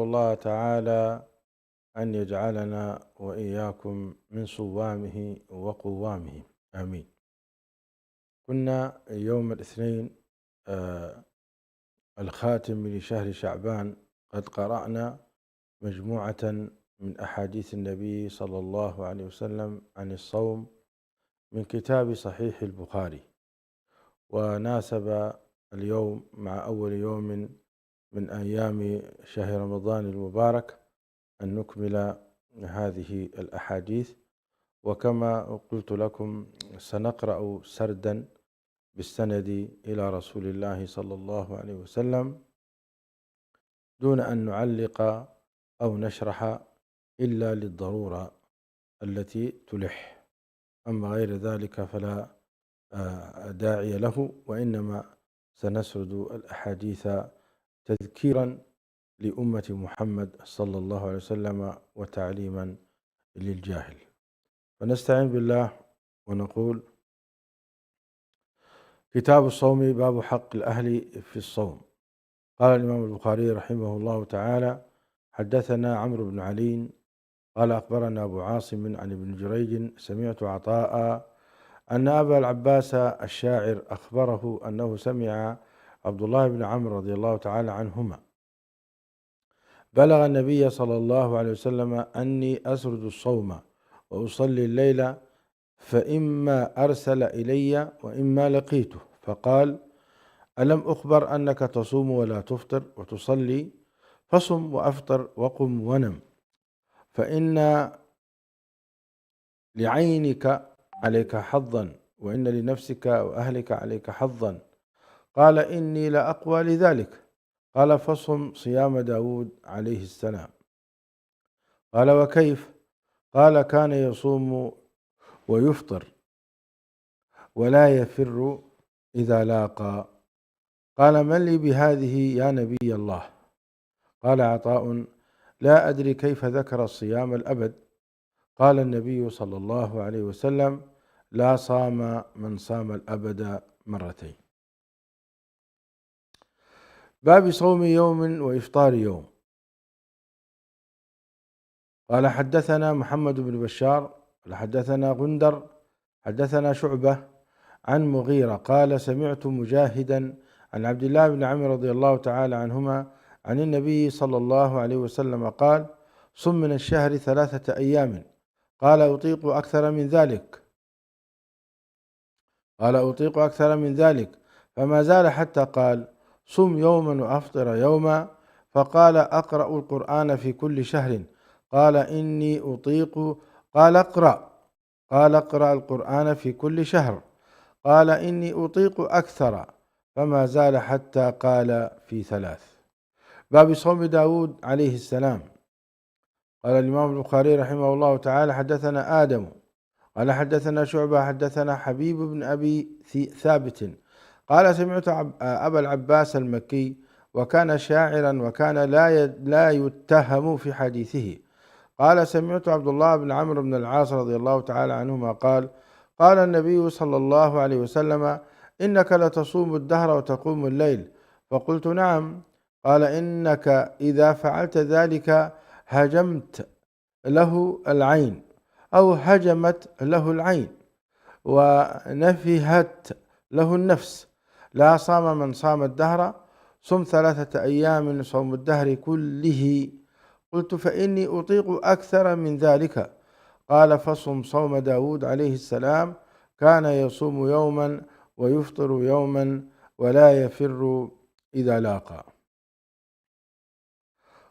الله تعالى أن يجعلنا وإياكم من صوامه وقوامه، آمين. كنا يوم الاثنين آه، الخاتم لشهر شعبان قد قرأنا مجموعة من أحاديث النبي صلى الله عليه وسلم عن الصوم من كتاب صحيح البخاري، وناسب اليوم مع أول يوم من أيام شهر رمضان المبارك أن نكمل هذه الأحاديث. وكما قلت لكم سنقرأ سردا بالسند إلى رسول الله صلى الله عليه وسلم دون أن نعلق أو نشرح إلا للضرورة التي تلح، أما غير ذلك فلا داعي له، وإنما سنسرد الأحاديث تذكيرا لأمة محمد صلى الله عليه وسلم وتعليما للجاهل. فنستعين بالله ونقول: كتاب الصوم، باب حق الأهل في الصوم. قال الإمام البخاري رحمه الله تعالى: حدثنا عمرو بن علي قال أخبرنا أبو عاصم عن ابن جريج سمعت عطاء أن أبا العباس الشاعر أخبره أنه سمع عبد الله بن عمرو رضي الله تعالى عنهما بلغ النبي صلى الله عليه وسلم أني أسرد الصوم وأصلي الليل، فإما أرسل إلي وإما لقيته، فقال: ألم أخبر أنك تصوم ولا تفطر وتصلي؟ فصم وأفطر وقم ونم، فإن لعينك عليك حظا وإن لنفسك وأهلك عليك حظا. قال: إني لأقوى لذلك. قال: فصم صيام داود عليه السلام. قال: وكيف؟ قال: كان يصوم ويفطر ولا يفر إذا لاقى. قال: من لي بهذه يا نبي الله؟ قال عطاء: لا أدري كيف ذكر الصيام الأبد. قال النبي صلى الله عليه وسلم: لا صام من صام الأبد مرتين. باب صوم يوم وإفطار يوم. قال: حدثنا محمد بن بشار قال حدثنا غندر حدثنا شعبة عن مغيرة قال: سمعت مجاهدا عن عبد الله بن عمرو رضي الله تعالى عنهما عن النبي صلى الله عليه وسلم قال: صم من الشهر 3 أيام. قال: أطيق أكثر من ذلك. فما زال حتى قال: صم يوما وأفطر يوما. فقال: أقرأ القرآن في كل شهر. قال: إني أطيق. قال: اقرأ القرآن في كل شهر. قال: إني أطيق أكثر. فما زال حتى قال: في 3. باب صوم داود عليه السلام. قال الإمام البخاري رحمه الله تعالى: حدثنا آدم قال حدثنا شعبة حدثنا حبيب بن أبي ثابت قال: سمعت أبا العباس المكي وكان شاعرا وكان لا يتهم في حديثه. قال: سمعت عبد الله بن عمرو بن العاص رضي الله تعالى عنهما قال: قال النبي صلى الله عليه وسلم: إنك لتصوم الدهر وتقوم الليل. فقلت: نعم. قال: إنك إذا فعلت ذلك هجمت له العين أو هجمت له العين ونفهت له النفس. لا صام من صام الدهر. صم 3 أيام صوم الدهر كله. قلت: فإني أطيق أكثر من ذلك. قال: فصم صوم داود عليه السلام، كان يصوم يوما ويفطر يوما ولا يفر إذا لاقى.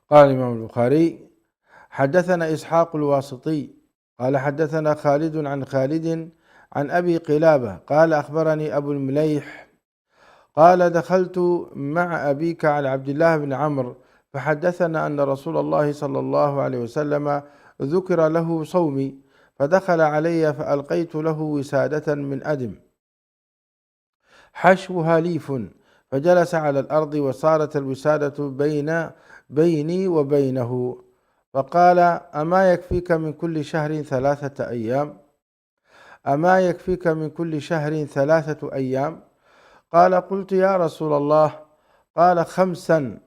قال الإمام البخاري: حدثنا إسحاق الواسطي قال حدثنا خالد عن خالد عن أبي قلابة قال: أخبرني أبو المليح قال: دخلت مع أبيك على عبد الله بن عمرو فحدثنا أن رسول الله صلى الله عليه وسلم ذكر له صومي، فدخل علي فألقيت له وسادة من أدم حشوها ليف، فجلس على الأرض وصارت الوسادة بيني وبينه، فقال: أما يكفيك من كل شهر 3 أيام؟ قال: قلت: يا رسول الله. قال: 5.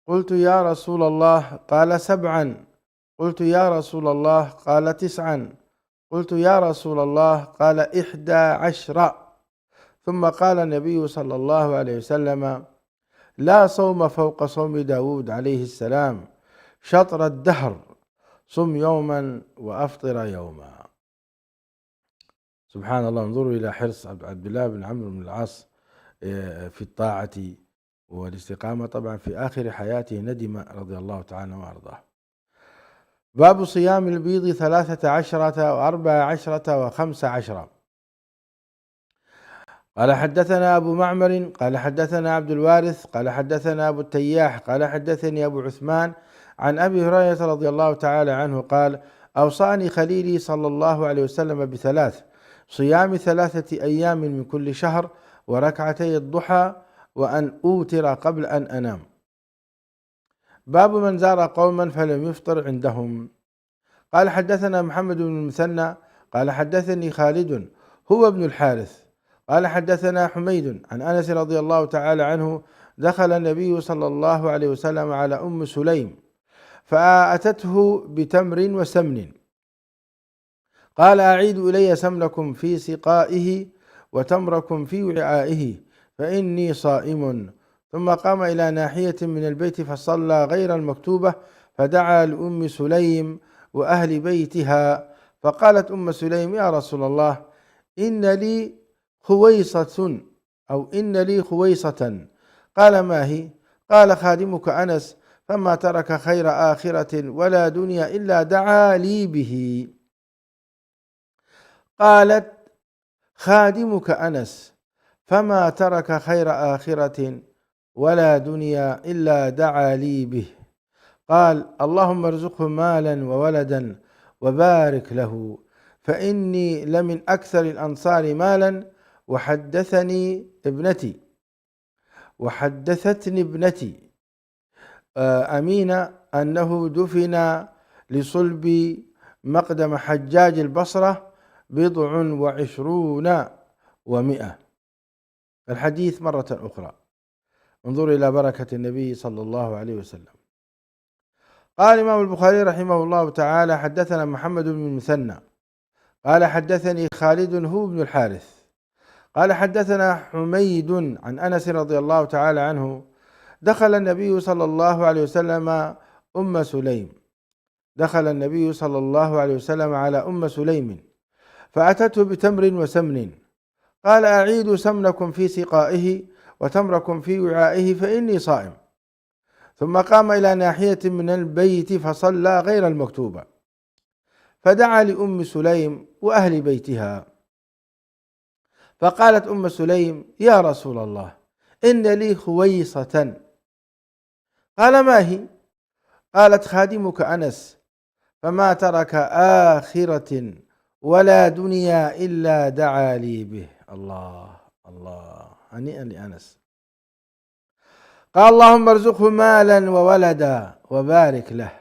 قلت يا رسول الله، قال 7. قلت يا رسول الله، قال 9. قلت يا رسول الله، قال 11. ثم قال النبي صلى الله عليه وسلم: لا صوم فوق صوم داود عليه السلام، شطر الدهر، صم يوما وأفطر يوما. سبحان الله، انظروا إلى حرص عبد الله بن عمرو بن العاص في الطاعة والاستقامة. طبعا في آخر حياته ندم رضي الله تعالى وأرضاه. باب صيام البيض 13 و14 و15. قال حدثنا أبو معمر قال حدثنا عبد الوارث قال حدثنا أبو التياح قال حدثني أبو عثمان عن أبي هريرة رضي الله تعالى عنه قال: أوصاني خليلي صلى الله عليه وسلم بثلاث: صيام 3 أيام من كل شهر، وركعتي الضحى، وأن أوتر قبل أن أنام. باب من زار قوما فلم يفطر عندهم. قال حدثنا محمد بن المثنى قال حدثني خالد هو ابن الحارث قال حدثنا حميد عن أنس رضي الله تعالى عنه: دخل النبي صلى الله عليه وسلم على أم سليم فأتته بتمر وسمن، قال: أعيد إلي سمنكم في سقائه وتمركم في وعائه فإني صائم. ثم قام إلى ناحية من البيت فصلى غير المكتوبة، فدعا لأم سليم وأهل بيتها، فقالت أم سليم: يا رسول الله، إن لي خويصة أو إن لي خويصة. قال: ما هي؟ قال: خادمك أنس، فما ترك خير آخرة ولا دنيا إلا دعا لي به. قالت: خادمك أنس، فما ترك خير آخرة ولا دنيا إلا دعا لي به. قال: اللهم ارزقه مالا وولدا وبارك له، فإني لمن أكثر الأنصار مالا، وحدثتني ابنتي أمينة أنه دفن لصلب مقدم حجاج البصرة 27 و100. الحديث مرة أخرى. انظروا إلى بركة النبي صلى الله عليه وسلم. قال الإمام البخاري رحمه الله تعالى: حدثنا محمد بن المثنى قال حدثني خالد هو بن الحارث قال حدثنا حميد عن أنس رضي الله تعالى عنه: دخل النبي صلى الله عليه وسلم على أم سليم فأتته بتمر وسمن، قال: أعيد سمنكم في سقائه وتمركم في وعائه فإني صائم. ثم قام إلى ناحية من البيت فصلى غير المكتوبة، فدعا لأم سليم وأهل بيتها، فقالت أم سليم: يا رسول الله، إن لي خويصة. قال: ما هي؟ قالت: خادمك أنس، فما ترك آخرة ولا دنيا إلا دعا لي به. الله الله، هنيئا لأنس. قال: اللهم ارزقه مالا وولدا وبارك له،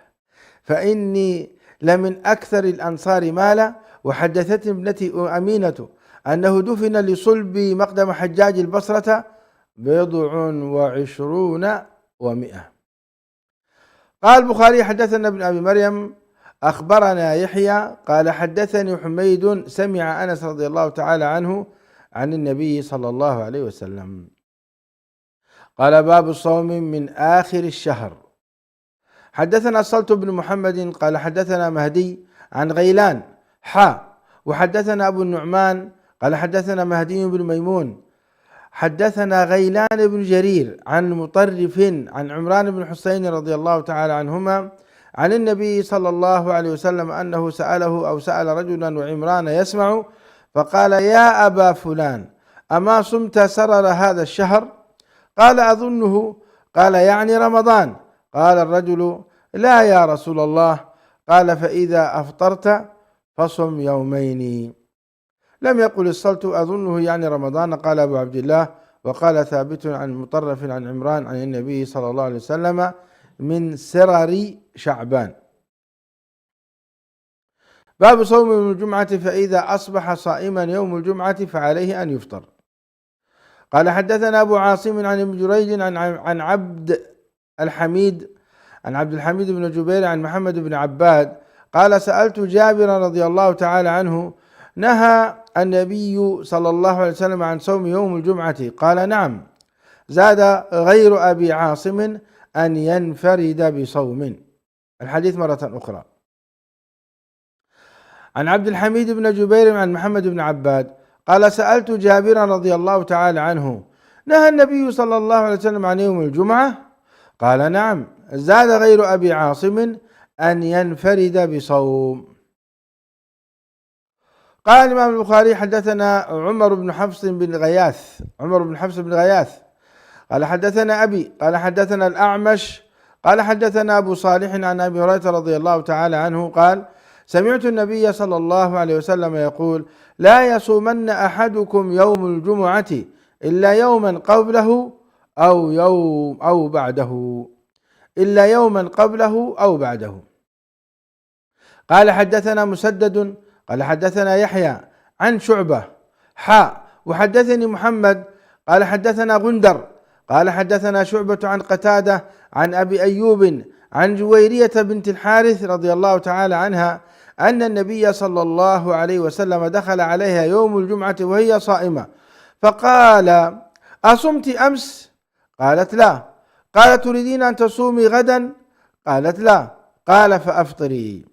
فإني لمن أكثر الأنصار مالا، وحدثتني ابنتي أمينة أنه دفن لصلب مقدم حجاج البصرة 27 و100. قال البخاري: حدثنا ابن أبي مريم أخبرنا يحيى قال حدثني حميد سمع أنس رضي الله تعالى عنه عن النبي صلى الله عليه وسلم. قال: باب الصوم من آخر الشهر. حدثنا الصلت بن محمد قال حدثنا مهدي عن غيلان وحدثنا أبو النعمان قال حدثنا مهدي بن ميمون حدثنا غيلان بن جرير عن مطرف عن عمران بن حسين رضي الله تعالى عنهما عن النبي صلى الله عليه وسلم أنه سأل رجلا وعمران يسمع، فقال: يا أبا فلان، أما صمت سرر هذا الشهر؟ قال: أظنه. قال: يعني رمضان؟ قال الرجل: لا يا رسول الله. قال: فإذا أفطرت فصم يومين. لم يقل الصلت أظنه يعني رمضان. قال أبو عبد الله. وقال ثابت عن مطرف عن عمران عن النبي صلى الله عليه وسلم من سرر شعبان. باب صوم يوم الجمعة، فإذا أصبح صائما يوم الجمعة فعليه أن يفطر. قال حدثنا أبو عاصم عن ابن جريج عن عبد الحميد عن عبد الحميد بن جبير عن محمد بن عباد قال سألت جابر رضي الله تعالى عنه نهى النبي صلى الله عليه وسلم عن صوم يوم الجمعة؟ قال نعم. زاد غير أبي عاصم أن ينفرد بصوم. الحديث مرة أخرى عن عبد الحميد بن جبير عن محمد بن عباد قال سألت جابرا رضي الله تعالى عنه نهى النبي صلى الله عليه وسلم عن يوم الجمعة؟ قال نعم. زاد غير أبي عاصم أن ينفرد بصوم. قال الإمام البخاري حدثنا عمر بن حفص بن غياث قال حدثنا أبي قال حدثنا الأعمش قال حدثنا أبو صالح عن أبي هريرة رضي الله تعالى عنه قال سمعت النبي صلى الله عليه وسلم يقول لا يصومن أحدكم يوم الجمعة إلا يوما قبله أو بعده. قال حدثنا مسدد قال حدثنا يحيى عن شعبة وحدثني محمد قال حدثنا غندر قال حدثنا شعبة عن قتادة عن أبي أيوب عن جويرية بنت الحارث رضي الله تعالى عنها أن النبي صلى الله عليه وسلم دخل عليها يوم الجمعة وهي صائمة فقال أصمت أمس؟ قالت لا. قال تريدين أن تصومي غدا؟ قالت لا. قال فأفطري.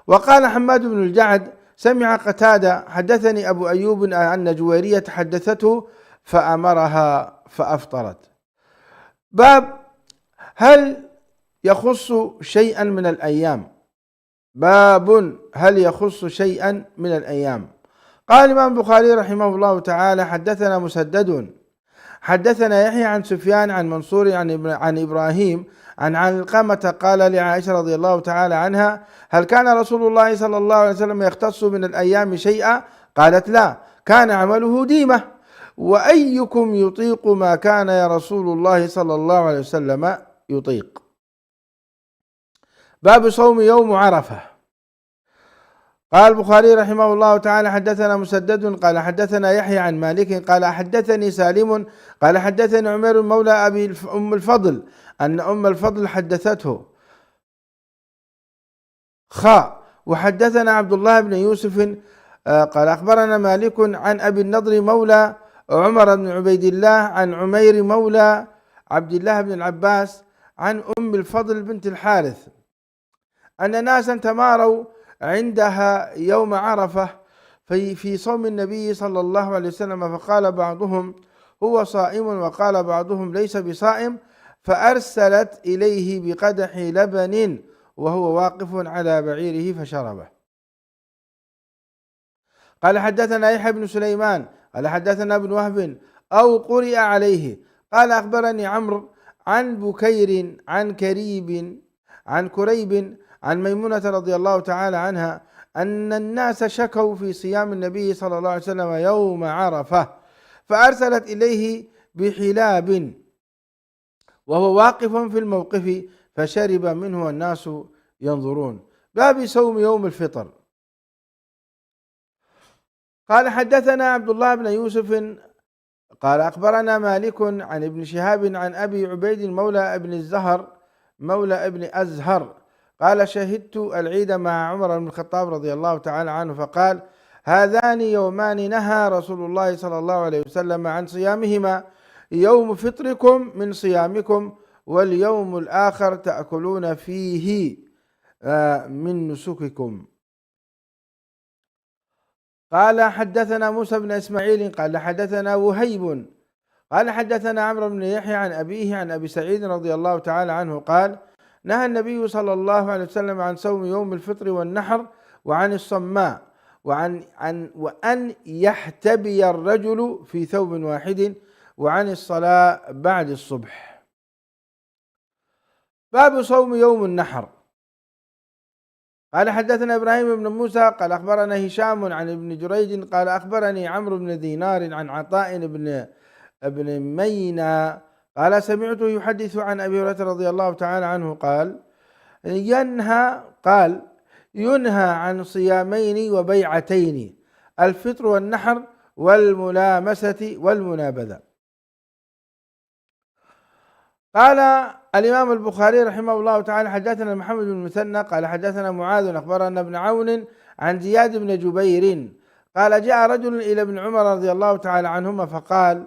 وقال حماد بن الجعد سمع قتادة حدثني أبو أيوب أن جويرية حدثته فأمرها فأفطرت. باب هل يخص شيئا من الأيام. قال الإمام البخاري رحمه الله تعالى حدثنا مسدد حدثنا يحيى عن سفيان عن منصور عن إبراهيم عن علقمة قال لعائشة رضي الله تعالى عنها هل كان رسول الله صلى الله عليه وسلم يختص من الأيام شيئا؟ قالت لا، كان عمله ديمة. وأيكم يطيق ما كان يا رسول الله صلى الله عليه وسلم يطيق. باب صوم يوم عرفة. قال البخاري رحمه الله تعالى حدثنا مسدد قال حدثنا يحيى عن مالك قال حدثني سالم قال حدثني عمير مولى أبي أم الفضل أن أم الفضل حدثته وحدثنا عبد الله بن يوسف قال أخبرنا مالك عن أبي النضر مولى عمر بن عبيد الله عن عمير مولى عبد الله بن العباس عن أم الفضل بنت الحارث أن ناسا تماروا عندها يوم عرفة في صوم النبي صلى الله عليه وسلم فقال بعضهم هو صائم وقال بعضهم ليس بصائم فأرسلت إليه بقدح لبن وهو واقف على بعيره فشربه. قال حدثنا يحيى بن سليمان قال حدثنا ابن وهب أو قرئ عليه قال أخبرني عمرو عن بكير عن كريب عن ميمونة رضي الله تعالى عنها أن الناس شكوا في صيام النبي صلى الله عليه وسلم يوم عرفة فأرسلت إليه بحلاب وهو واقف في الموقف فشرب منه والناس ينظرون. باب صوم يوم الفطر. قال حدثنا عبد الله بن يوسف قال أخبرنا مالك عن ابن شهاب عن أبي عبيد مولى ابن الزهر مولى ابن أزهر قال شهدت العيد مع عمر بن الخطاب رضي الله تعالى عنه فقال هذان يومان نهى رسول الله صلى الله عليه وسلم عن صيامهما يوم فطركم من صيامكم واليوم الآخر تأكلون فيه من نسككم. قال حدثنا موسى بن إسماعيل قال حدثنا وهيب قال حدثنا عمرو بن يحيى عن أبيه عن أبي سعيد رضي الله تعالى عنه قال نهى النبي صلى الله عليه وسلم عن صوم يوم الفطر والنحر وعن الصماء وأن يحتبي الرجل في ثوب واحد وعن الصلاة بعد الصبح. باب صوم يوم النحر. قال حدثنا إبراهيم بن موسى قال أخبرنا هشام عن ابن جريج قال أخبرني عمرو بن دينار عن عطاء بن مينا قال سمعته يحدث عن أبي هريرة رضي الله تعالى عنه قال ينهى عن صيامين وبيعتين الفطر والنحر والملامسة والمنابذة. قال الإمام البخاري رحمه الله تعالى حدثنا محمد بن المثنى قال حدثنا معاذ أخبرنا ابن عون عن زياد بن جبير قال جاء رجل إلى ابن عمر رضي الله تعالى عنهما فقال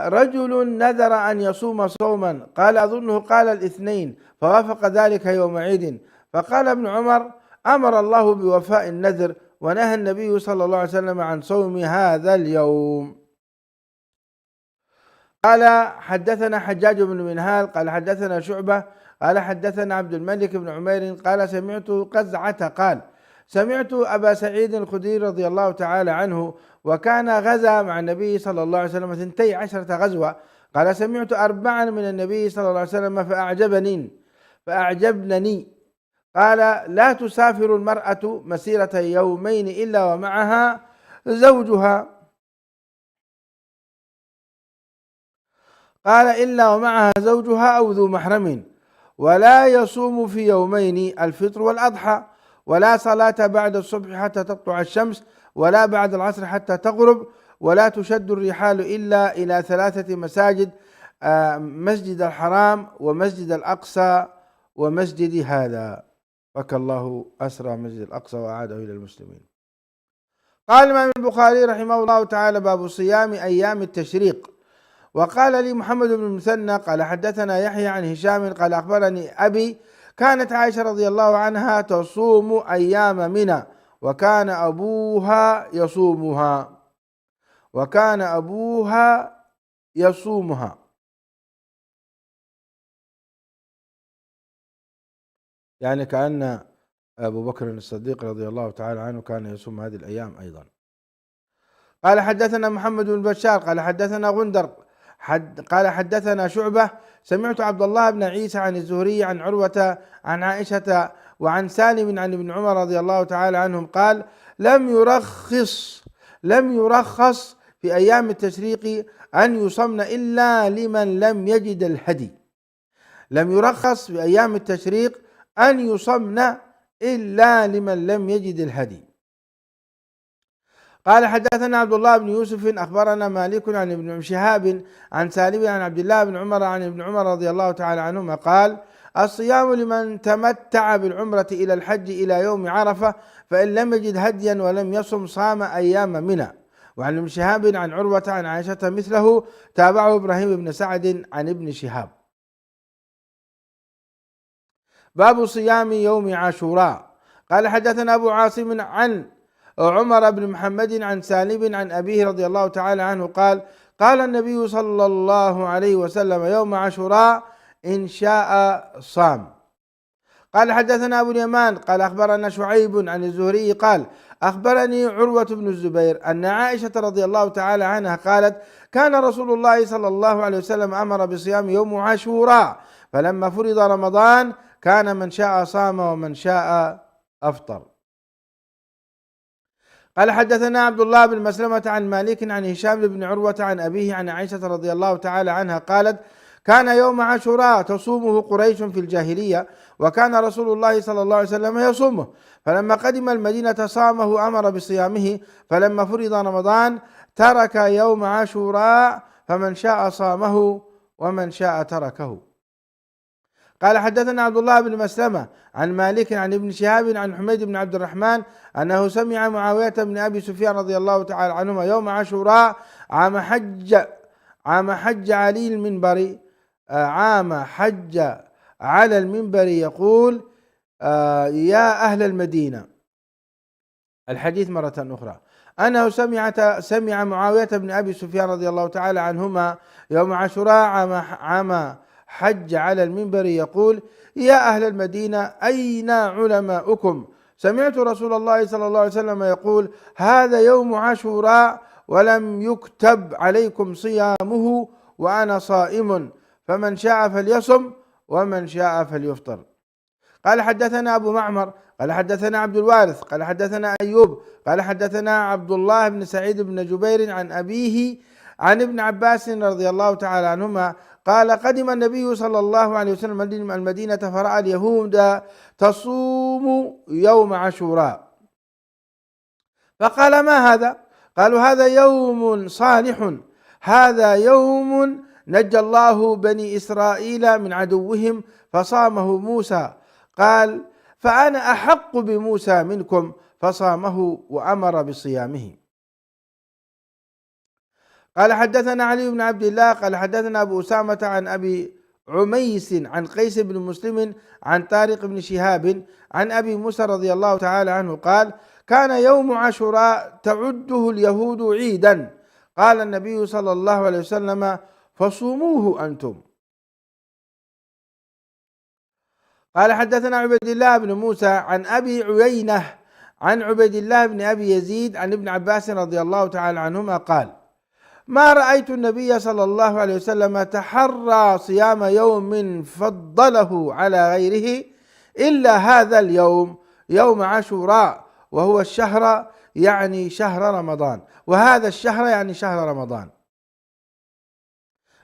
رجل نذر أن يصوم صوما قال أظنه قال الاثنين فوافق ذلك يوم عيد فقال ابن عمر أمر الله بوفاء النذر ونهى النبي صلى الله عليه وسلم عن صوم هذا اليوم. قال حدثنا حجاج بن منهال قال حدثنا شعبة قال حدثنا عبد الملك بن عمير قال سمعت قزعة قال سمعت أبا سعيد الخدري رضي الله تعالى عنه وكان غزا مع النبي صلى الله عليه وسلم 12 غزوة قال سمعت 4 من النبي صلى الله عليه وسلم فأعجبنني قال لا تسافر المرأة مسيرة يومين إلا ومعها زوجها قال إلا ومعها زوجها أو ذو محرم ولا يصوم في يومين الفطر والأضحى ولا صلاة بعد الصبح حتى تطلع الشمس ولا بعد العصر حتى تغرب ولا تشد الرحال إلا إلى 3 مساجد مسجد الحرام ومسجد الأقصى ومسجد هذا فك الله أسرى مسجد الأقصى وأعاده إلى المسلمين. قال الإمام البخاري رحمه الله تعالى باب صيام أيام التشريق. وقال لي محمد بن المثنى قال حدثنا يحيى عن هشام قال أخبرني أبي كانت عائشة رضي الله عنها تصوم أيام منى وكان أبوها يصومها يعني كأن أبو بكر الصديق رضي الله تعالى عنه كان يصوم هذه الأيام أيضا. قال حدثنا محمد بن بشار قال حدثنا غندر قال حدثنا شعبة سمعت عبد الله بن عيسى عن الزهري عن عروة عن عائشة وعن سالم عن ابن عمر رضي الله تعالى عنهم قال لم يرخص في أيام التشريق أن يصمن إلا لمن لم يجد الهدي. لم يرخص في أيام التشريق أن يصمن إلا لمن لم يجد الهدي. قال حدثنا عبد الله بن يوسف أخبرنا مالك عن ابن شهاب عن سالم عن عبد الله بن عمر عن ابن عمر رضي الله تعالى عنهما قال الصيام لمن تمتع بالعمرة إلى الحج إلى يوم عرفة فإن لم يجد هديا ولم يصم صام أيام منى. وعن ابن شهاب عن عروة عن عائشة مثله تابعه إبراهيم بن سعد عن ابن شهاب. باب صيام يوم عاشوراء. قال حدثنا أبو عاصم عن عمر بن محمد عن سالم عن أبيه رضي الله تعالى عنه قال قال النبي صلى الله عليه وسلم يوم عاشوراء إن شاء صام. قال حدثنا أبو اليمان قال أخبرنا شعيب عن الزهري قال أخبرني عروة بن الزبير أن عائشة رضي الله تعالى عنها قالت كان رسول الله صلى الله عليه وسلم أمر بصيام يوم عاشوراء فلما فرض رمضان كان من شاء صام ومن شاء أفطر. قال حدثنا عبد الله بن مسلمة عن مالك عن هشام بن عروة عن أبيه عن عائشة رضي الله تعالى عنها قالت كان يوم عاشوراء تصومه قريش في الجاهلية وكان رسول الله صلى الله عليه وسلم يصومه فلما قدم المدينة صامه أمر بصيامه فلما فرض رمضان ترك يوم عاشوراء فمن شاء صامه ومن شاء تركه. قال حدثنا عبد الله بن مسلمة عن مالك عن ابن شهاب عن حميد بن عبد الرحمن أنه سمع معاوية بن أبي سفيان رضي الله تعالى عنهما يوم عاشوراء عام حج على المنبر يقول يا أهل المدينة الحديث مرة أخرى أنه سمع معاوية بن أبي سفيان رضي الله تعالى عنهما يوم عاشوراء عام حج على المنبر يقول يا أهل المدينة أين علماؤكم سمعت رسول الله صلى الله عليه وسلم يقول هذا يوم عاشوراء ولم يكتب عليكم صيامه وأنا صائم فمن شاء فليصم ومن شاء فليفطر. قال حدثنا أبو معمر قال حدثنا عبد الوارث قال حدثنا أيوب قال حدثنا عبد الله بن سعيد بن جبير عن أبيه عن ابن عباس رضي الله تعالى عنهما قال قدم النبي صلى الله عليه وسلم المدينة فرأى اليهود تصوم يوم عاشوراء فقال ما هذا؟ قالوا هذا يوم صالح هذا يوم نجى الله بني إسرائيل من عدوهم فصامه موسى. قال: فأنا أحق بموسى منكم، فصامه وأمر بصيامه. قال حدثنا علي بن عبد الله قال حدثنا أبو أسامة عن أبي عميس عن قيس بن مسلم عن طارق بن شهاب عن أبي موسى رضي الله تعالى عنه قال: كان يوم عاشوراء تعده اليهود عيدا، قال النبي صلى الله عليه وسلم: فصوموه أنتم. قال حدثنا عبيد الله بن موسى عن أبي عيينة عن عبيد الله بن أبي يزيد عن ابن عباس رضي الله تعالى عنهما قال: ما رأيت النبي صلى الله عليه وسلم تحرى صيام يوم فضله على غيره إلا هذا اليوم، يوم عاشوراء، وهو الشهر يعني شهر رمضان، وهذا الشهر يعني شهر رمضان.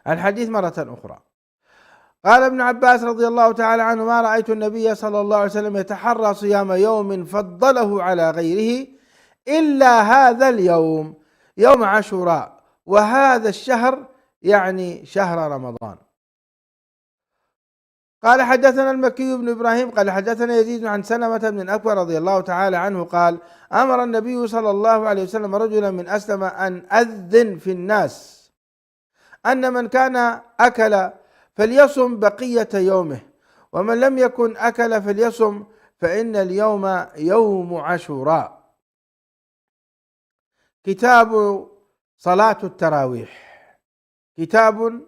الحديث مرة أخرى. قال ابن عباس رضي الله تعالى عنه: ما رأيت النبي صلى الله عليه وسلم يتحرى صيام يوم فضله على غيره إلا هذا اليوم، يوم عاشوراء، وهذا الشهر يعني شهر رمضان. قال حدثنا المكي بن إبراهيم قال حدثنا يزيد عن سلمة بن الأكوع رضي الله تعالى عنه قال: أمر النبي صلى الله عليه وسلم رجلا من أسلم أن أذن في الناس أن من كان أكل فليصم بقية يومه، ومن لم يكن أكل فليصم، فإن اليوم يوم عاشوراء. كتاب صلاة التراويح. كتاب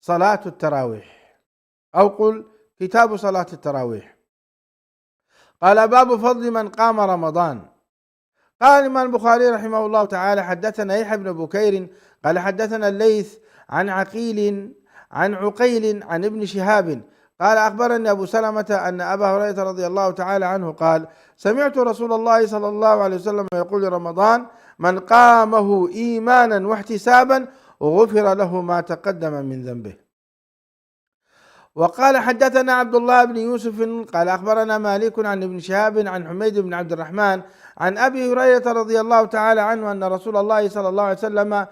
صلاة التراويح، أو قل كتاب صلاة التراويح. قال: باب فضل من قام رمضان. قال الإمام البخاري رحمه الله تعالى: حدثنا يحيى بن بكير قال حدثنا الليث عن عقيل عن عقيل عن ابن شهاب قال: أخبرني أبو سلمة أن أبا هريرة رضي الله تعالى عنه قال: سمعت رسول الله صلى الله عليه وسلم يقول: رمضان من قامه إيمانا واحتسابا غفر له ما تقدم من ذنبه. وقال حدثنا عبد الله بن يوسف قال أخبرنا مالك عن ابن شهاب عن حميد بن عبد الرحمن عن أبي هريرة رضي الله تعالى عنه أن رسول الله صلى الله عليه وسلم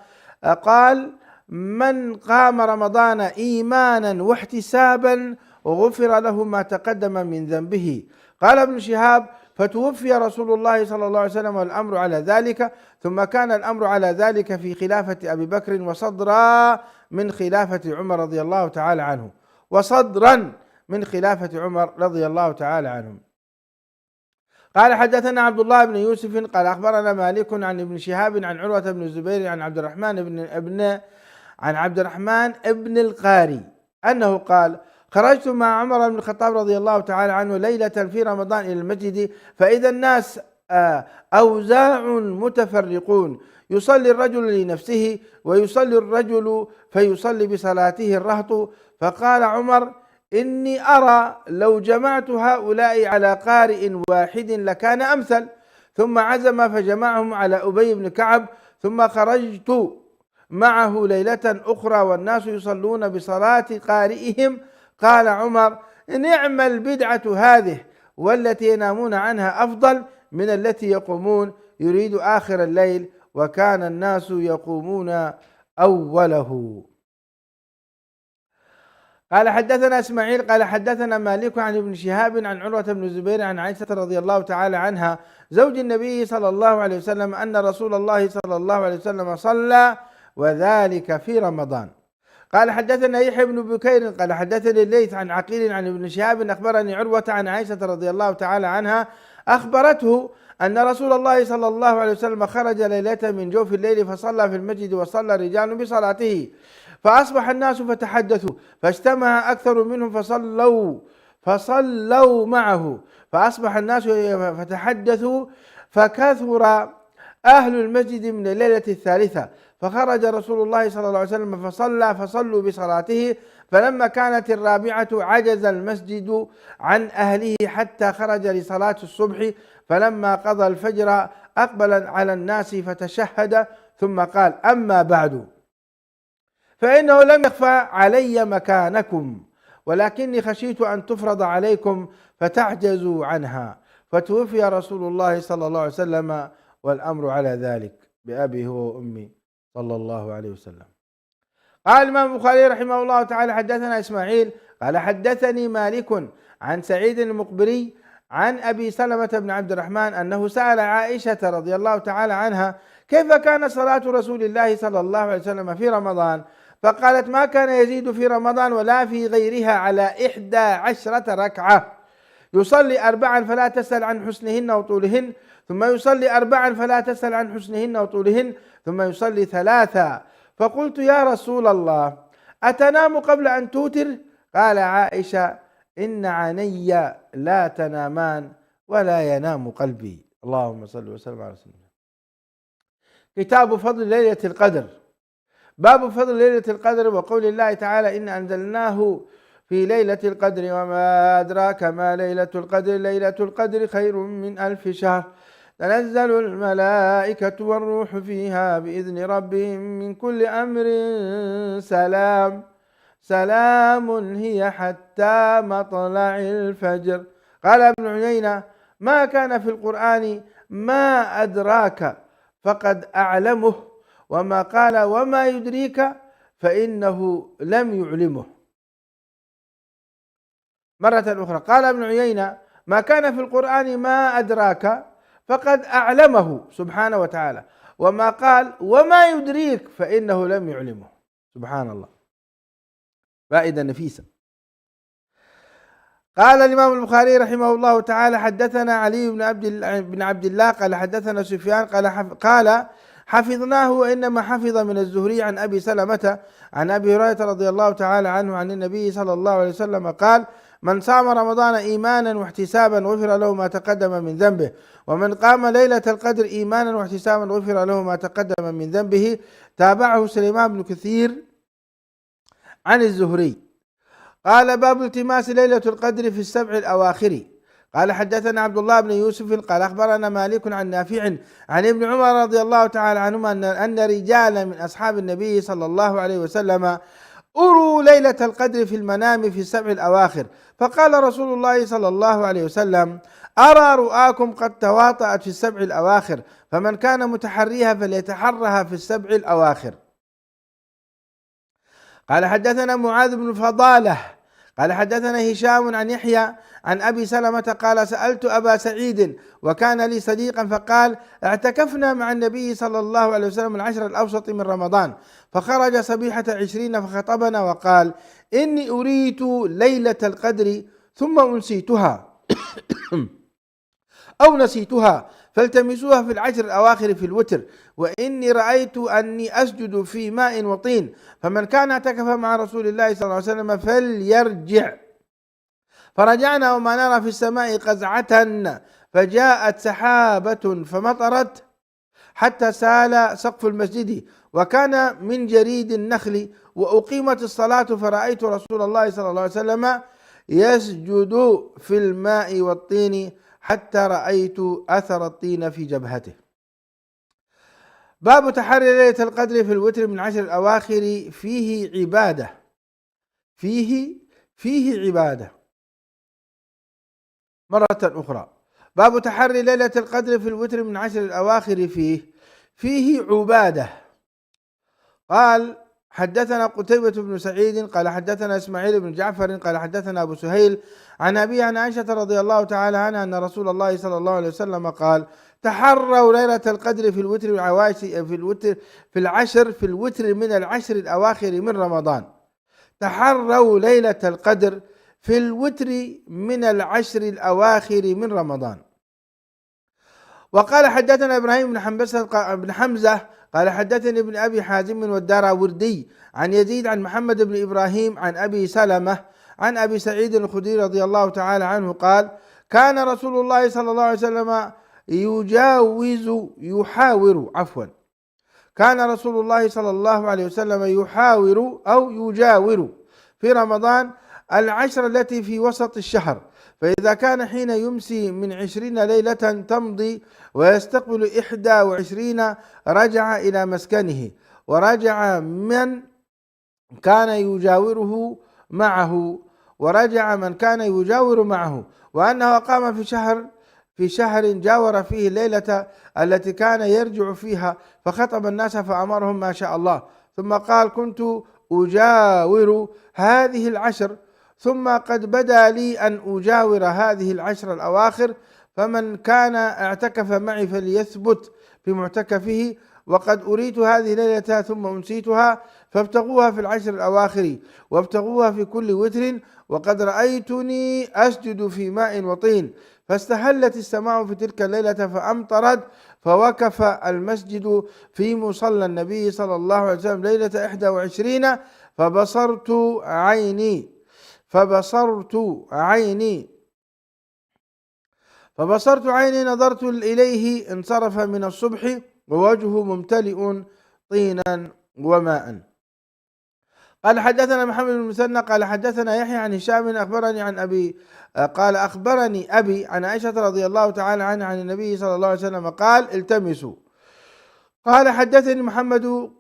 قال: من قام رمضان إيمانا واحتسابا غفر له ما تقدم من ذنبه. قال ابن شهاب: فتوفي رسول الله صلى الله عليه وسلم والأمر على ذلك، ثم كان الأمر على ذلك في خلافة أبي بكر وصدرا من خلافة عمر رضي الله تعالى عنه، وصدرا من خلافة عمر رضي الله تعالى عنهم. قال حدثنا عبد الله بن يوسف قال أخبرنا مالك عن ابن شهاب عن عروة بن الزبير عن عبد الرحمن ابن القاري أنه قال: خرجت مع عمر بن الخطاب رضي الله تعالى عنه ليلة في رمضان إلى المسجد، فإذا الناس أوزاع متفرقون، يصلي الرجل لنفسه ويصلي الرجل فيصلي بصلاته الرهط. فقال عمر: إني أرى لو جمعت هؤلاء على قارئ واحد لكان أمثل. ثم عزم فجمعهم على أبي بن كعب، ثم خرجت معه ليلة أخرى والناس يصلون بصلاة قارئهم. قال عمر: نعم البدعة هذه، والتي ينامون عنها أفضل من التي يقومون، يريد آخر الليل، وكان الناس يقومون أوله. قال حدثنا إسماعيل قال حدثنا مالك عن ابن شهاب عن عروة بن الزبير عن عائشة رضي الله تعالى عنها زوج النبي صلى الله عليه وسلم أن رسول الله صلى الله عليه وسلم صلى، وذلك في رمضان. قال حدثنا يحيى بن بكير قال حدثني الليث عن عقيل عن ابن شهاب أخبرني عروة عن عائشة رضي الله تعالى عنها أخبرته أن رسول الله صلى الله عليه وسلم خرج ليلة من جوف الليل فصلى في المسجد، وصلى رجال بصلاته، فأصبح الناس فتحدثوا، فاجتمع أكثر منهم فصلوا معه، فأصبح الناس فتحدثوا، فكثر أهل المسجد من الليلة الثالثة، فخرج رسول الله صلى الله عليه وسلم فصلوا بصلاته، فلما كانت الرابعة عجز المسجد عن أهله حتى خرج لصلاة الصبح، فلما قضى الفجر أقبل على الناس فتشهد، ثم قال: أما بعد، فإنه لم يخفى علي مكانكم، ولكني خشيت أن تفرض عليكم فتعجزوا عنها. فتوفي رسول الله صلى الله عليه وسلم والأمر على ذلك، بأبي هو وأمي صلى الله عليه وسلم. قال الإمام البخاري رحمه الله تعالى حدثنا إسماعيل قال حدثني مالك عن سعيد المقبري عن أبي سلمة بن عبد الرحمن أنه سأل عائشة رضي الله تعالى عنها كيف كانت صلاة رسول الله صلى الله عليه وسلم في رمضان؟ فقالت ما كان يزيد في رمضان ولا في غيرها على 11 ركعة، يصلي 4 فلا تسأل عن حسنهن وطولهن، ثم يصلي 4 فلا تسأل عن حسنهن وطولهن، ثم يصلي 3. فقلت يا رسول الله أتنام قبل أن توتر؟ قال عائشة إن عيني لا تنامان ولا ينام قلبي. اللهم صل وسلم على رسول الله. كتاب فضل ليلة القدر. باب فضل ليلة القدر وقول الله تعالى إن أنزلناه في ليلة القدر وما أدراك ما ليلة القدر ليلة القدر خير من 1000 شهر تنزل الملائكة والروح فيها بإذن ربهم من كل أمر سلام سلام هي حتى مطلع الفجر. قال ابن عيينة ما كان في القرآن ما أدراك فقد أعلمه، وما قال وما يدريك فإنه لم يعلمه. مرة أخرى قال ابن عيينة ما كان في القرآن ما أدراك فقد أعلمه سبحانه وتعالى، وما قال وما يدريك فإنه لم يعلمه. سبحان الله، فائدة نفيسة. قال الإمام البخاري رحمه الله تعالى حدثنا علي بن عبد الله قال حدثنا سفيان قال حفظناه وإنما حفظ من الزهري عن أبي سلمة عن أبي هريرة رضي الله تعالى عنه عن النبي صلى الله عليه وسلم قال من صام رمضان إيمانا واحتسابا غفر له ما تقدم من ذنبه، ومن قام ليلة القدر إيمانا واحتسابا غفر له ما تقدم من ذنبه. تابعه سليمان بن كثير عن الزهري. قال باب التماس ليلة القدر في السبع الأواخر. قال حدثنا عبد الله بن يوسف قال أخبرنا مالك عن نافع عن ابن عمر رضي الله تعالى عنهما أن رجالا من أصحاب النبي صلى الله عليه وسلم أروا ليلة القدر في المنام في السبع الأواخر، فقال رسول الله صلى الله عليه وسلم أرى رؤاكم قد تواطأت في السبع الأواخر، فمن كان متحريها فليتحرها في السبع الأواخر. قال حدثنا معاذ بن فضالة قال حدثنا هشام عن يحيى عن أبي سلمة قال سألت أبا سعيد وكان لي صديقا فقال اعتكفنا مع النبي صلى الله عليه وسلم العشر الأوسط من رمضان، فخرج صبيحة 20 فخطبنا وقال إني أريت ليلة القدر ثم أنسيتها أو نسيتها فالتمسوها في العشر الأواخر في الوتر، وإني رأيت أني أسجد في ماء وطين، فمن كان اعتكف مع رسول الله صلى الله عليه وسلم فليرجع. فرجعنا وما نرى في السماء قزعة، فجاءت سحابة فمطرت حتى سال سقف المسجد وكان من جريد النخل، وأقيمت الصلاة فرأيت رسول الله صلى الله عليه وسلم يسجد في الماء والطين حتى رأيت أثر الطين في جبهته. باب تحري ليلة القدر في الوتر من 10 الأواخر فيه عبادة. فيه عبادة. مرة أخرى باب تحري ليلة القدر في الوتر من 10 الأواخر فيه عبادة. قال حدثنا قتيبة بن سعيد قال حدثنا إسماعيل بن جعفر قال حدثنا أبو سهيل عن أبي عن عائشة رضي الله تعالى عنها أن رسول الله صلى الله عليه وسلم قال تحروا ليلة القدر في الوتر في الوتر من العشر الأواخر من رمضان. تحروا ليلة القدر في الوتر من العشر الأواخر من رمضان. وقال حدثنا إبراهيم بن حمزة قال حدثني ابن أبي حازم والداراوردي عن يزيد عن محمد بن إبراهيم عن أبي سلمة عن أبي سعيد الخدري رضي الله تعالى عنه قال كان رسول الله صلى الله عليه وسلم كان رسول الله صلى الله عليه وسلم يجاور في رمضان العشر التي في وسط الشهر، فإذا كان حين يمسي من 20 ليلة تمضي ويستقبل 21 رجع إلى مسكنه، ورجع من كان يجاور معه، وأنه قام في شهر جاور فيه الليلة التي كان يرجع فيها، فخطب الناس فأمرهم ما شاء الله، ثم قال كنت أجاور هذه العشر، ثم قد بدا لي أن أجاور هذه العشر الأواخر، فمن كان اعتكف معي فليثبت في معتكفه، وقد أريت هذه ليلتها ثم أنسيتها، فابتغوها في العشر الأواخر وابتغوها في كل وتر، وقد رأيتني أسجد في ماء وطين، فاستهلت السماء في تلك الليلة فأمطرت، فوقف المسجد في مصلى النبي صلى الله عليه وسلم ليلة 21، فبصرت عيني فبصرت عيني نظرت إليه انصرف من الصبح ووجهه ممتلئ طينا وماء. قال حدثنا محمد بن المثنى قال حدثنا يحيى عن هشام أخبرني عن أبي قال أخبرني أبي عن عائشة رضي الله تعالى عنها عن النبي صلى الله عليه وسلم قال التمسوا. قال حدثني محمد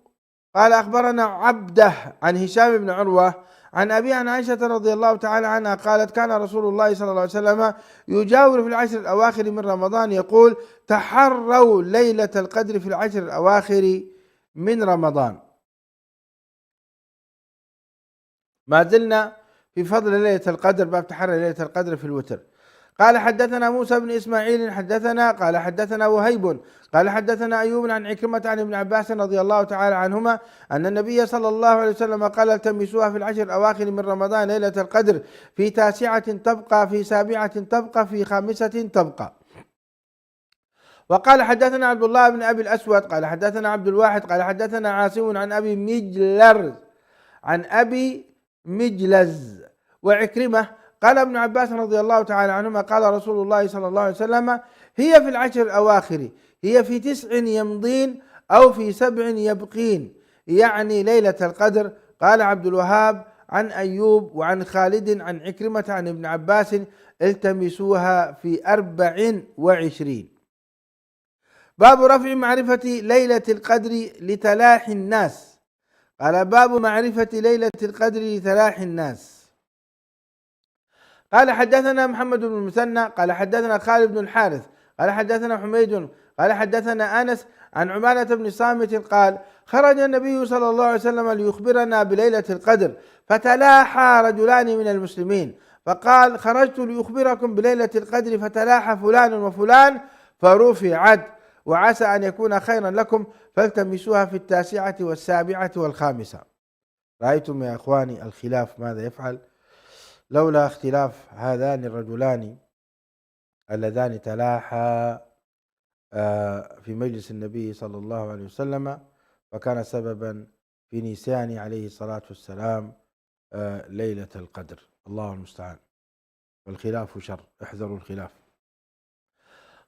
قال أخبرنا عبده عن هشام بن عروة عن أبي عن عائشة رضي الله تعالى عنها قالت كان رسول الله صلى الله عليه وسلم يجاور في العشر الأواخر من رمضان يقول تحروا ليلة القدر في العشر الأواخر من رمضان. ما زلنا في فضل ليلة القدر، باب تحري ليلة القدر في الوتر. قال حدثنا موسى بن إسماعيل قال حدثنا وهيب قال حدثنا أيوب عن عكرمة عن ابن عباس رضي الله تعالى عنهما أن النبي صلى الله عليه وسلم قال التمسوها في العشر الأواخر من رمضان ليلة القدر، في 9 تبقى، في 7 تبقى، في 5 تبقى. وقال حدثنا عبد الله بن أبي الأسود قال حدثنا عبد الواحد قال حدثنا عاصم عن أبي مجلز وعكرمة قال ابن عباس رضي الله تعالى عنهما قال رسول الله صلى الله عليه وسلم هي في العشر الأواخر، هي في 9 يمضين أو في 7 يبقين، يعني ليلة القدر. قال عبد الوهاب عن أيوب وعن خالد عن عكرمة عن ابن عباس التمسوها في 24. باب رفع معرفة ليلة القدر لتلاحي الناس. قال باب معرفة ليلة القدر لتلاحي الناس. قال حدثنا محمد بن المثنى قال حدثنا خالد بن الحارث قال حدثنا حميد قال حدثنا أنس عن عبادة بن صامت قال خرج النبي صلى الله عليه وسلم ليخبرنا بليلة القدر، فتلاحى رجلان من المسلمين، فقال خرجت لأخبركم بليلة القدر، فتلاحى فلان وفلان فرفعت، وعسى أن يكون خيرا لكم، فالتمسوها في 9 و7 و5. رأيتم يا إخواني الخلاف ماذا يفعل؟ لولا اختلاف هذان الرجلان اللذان تلاحا في مجلس النبي صلى الله عليه وسلم، فكان سببا في نسيان عليه الصلاة والسلام ليلة القدر. الله المستعان، والخلاف شر، احذروا الخلاف.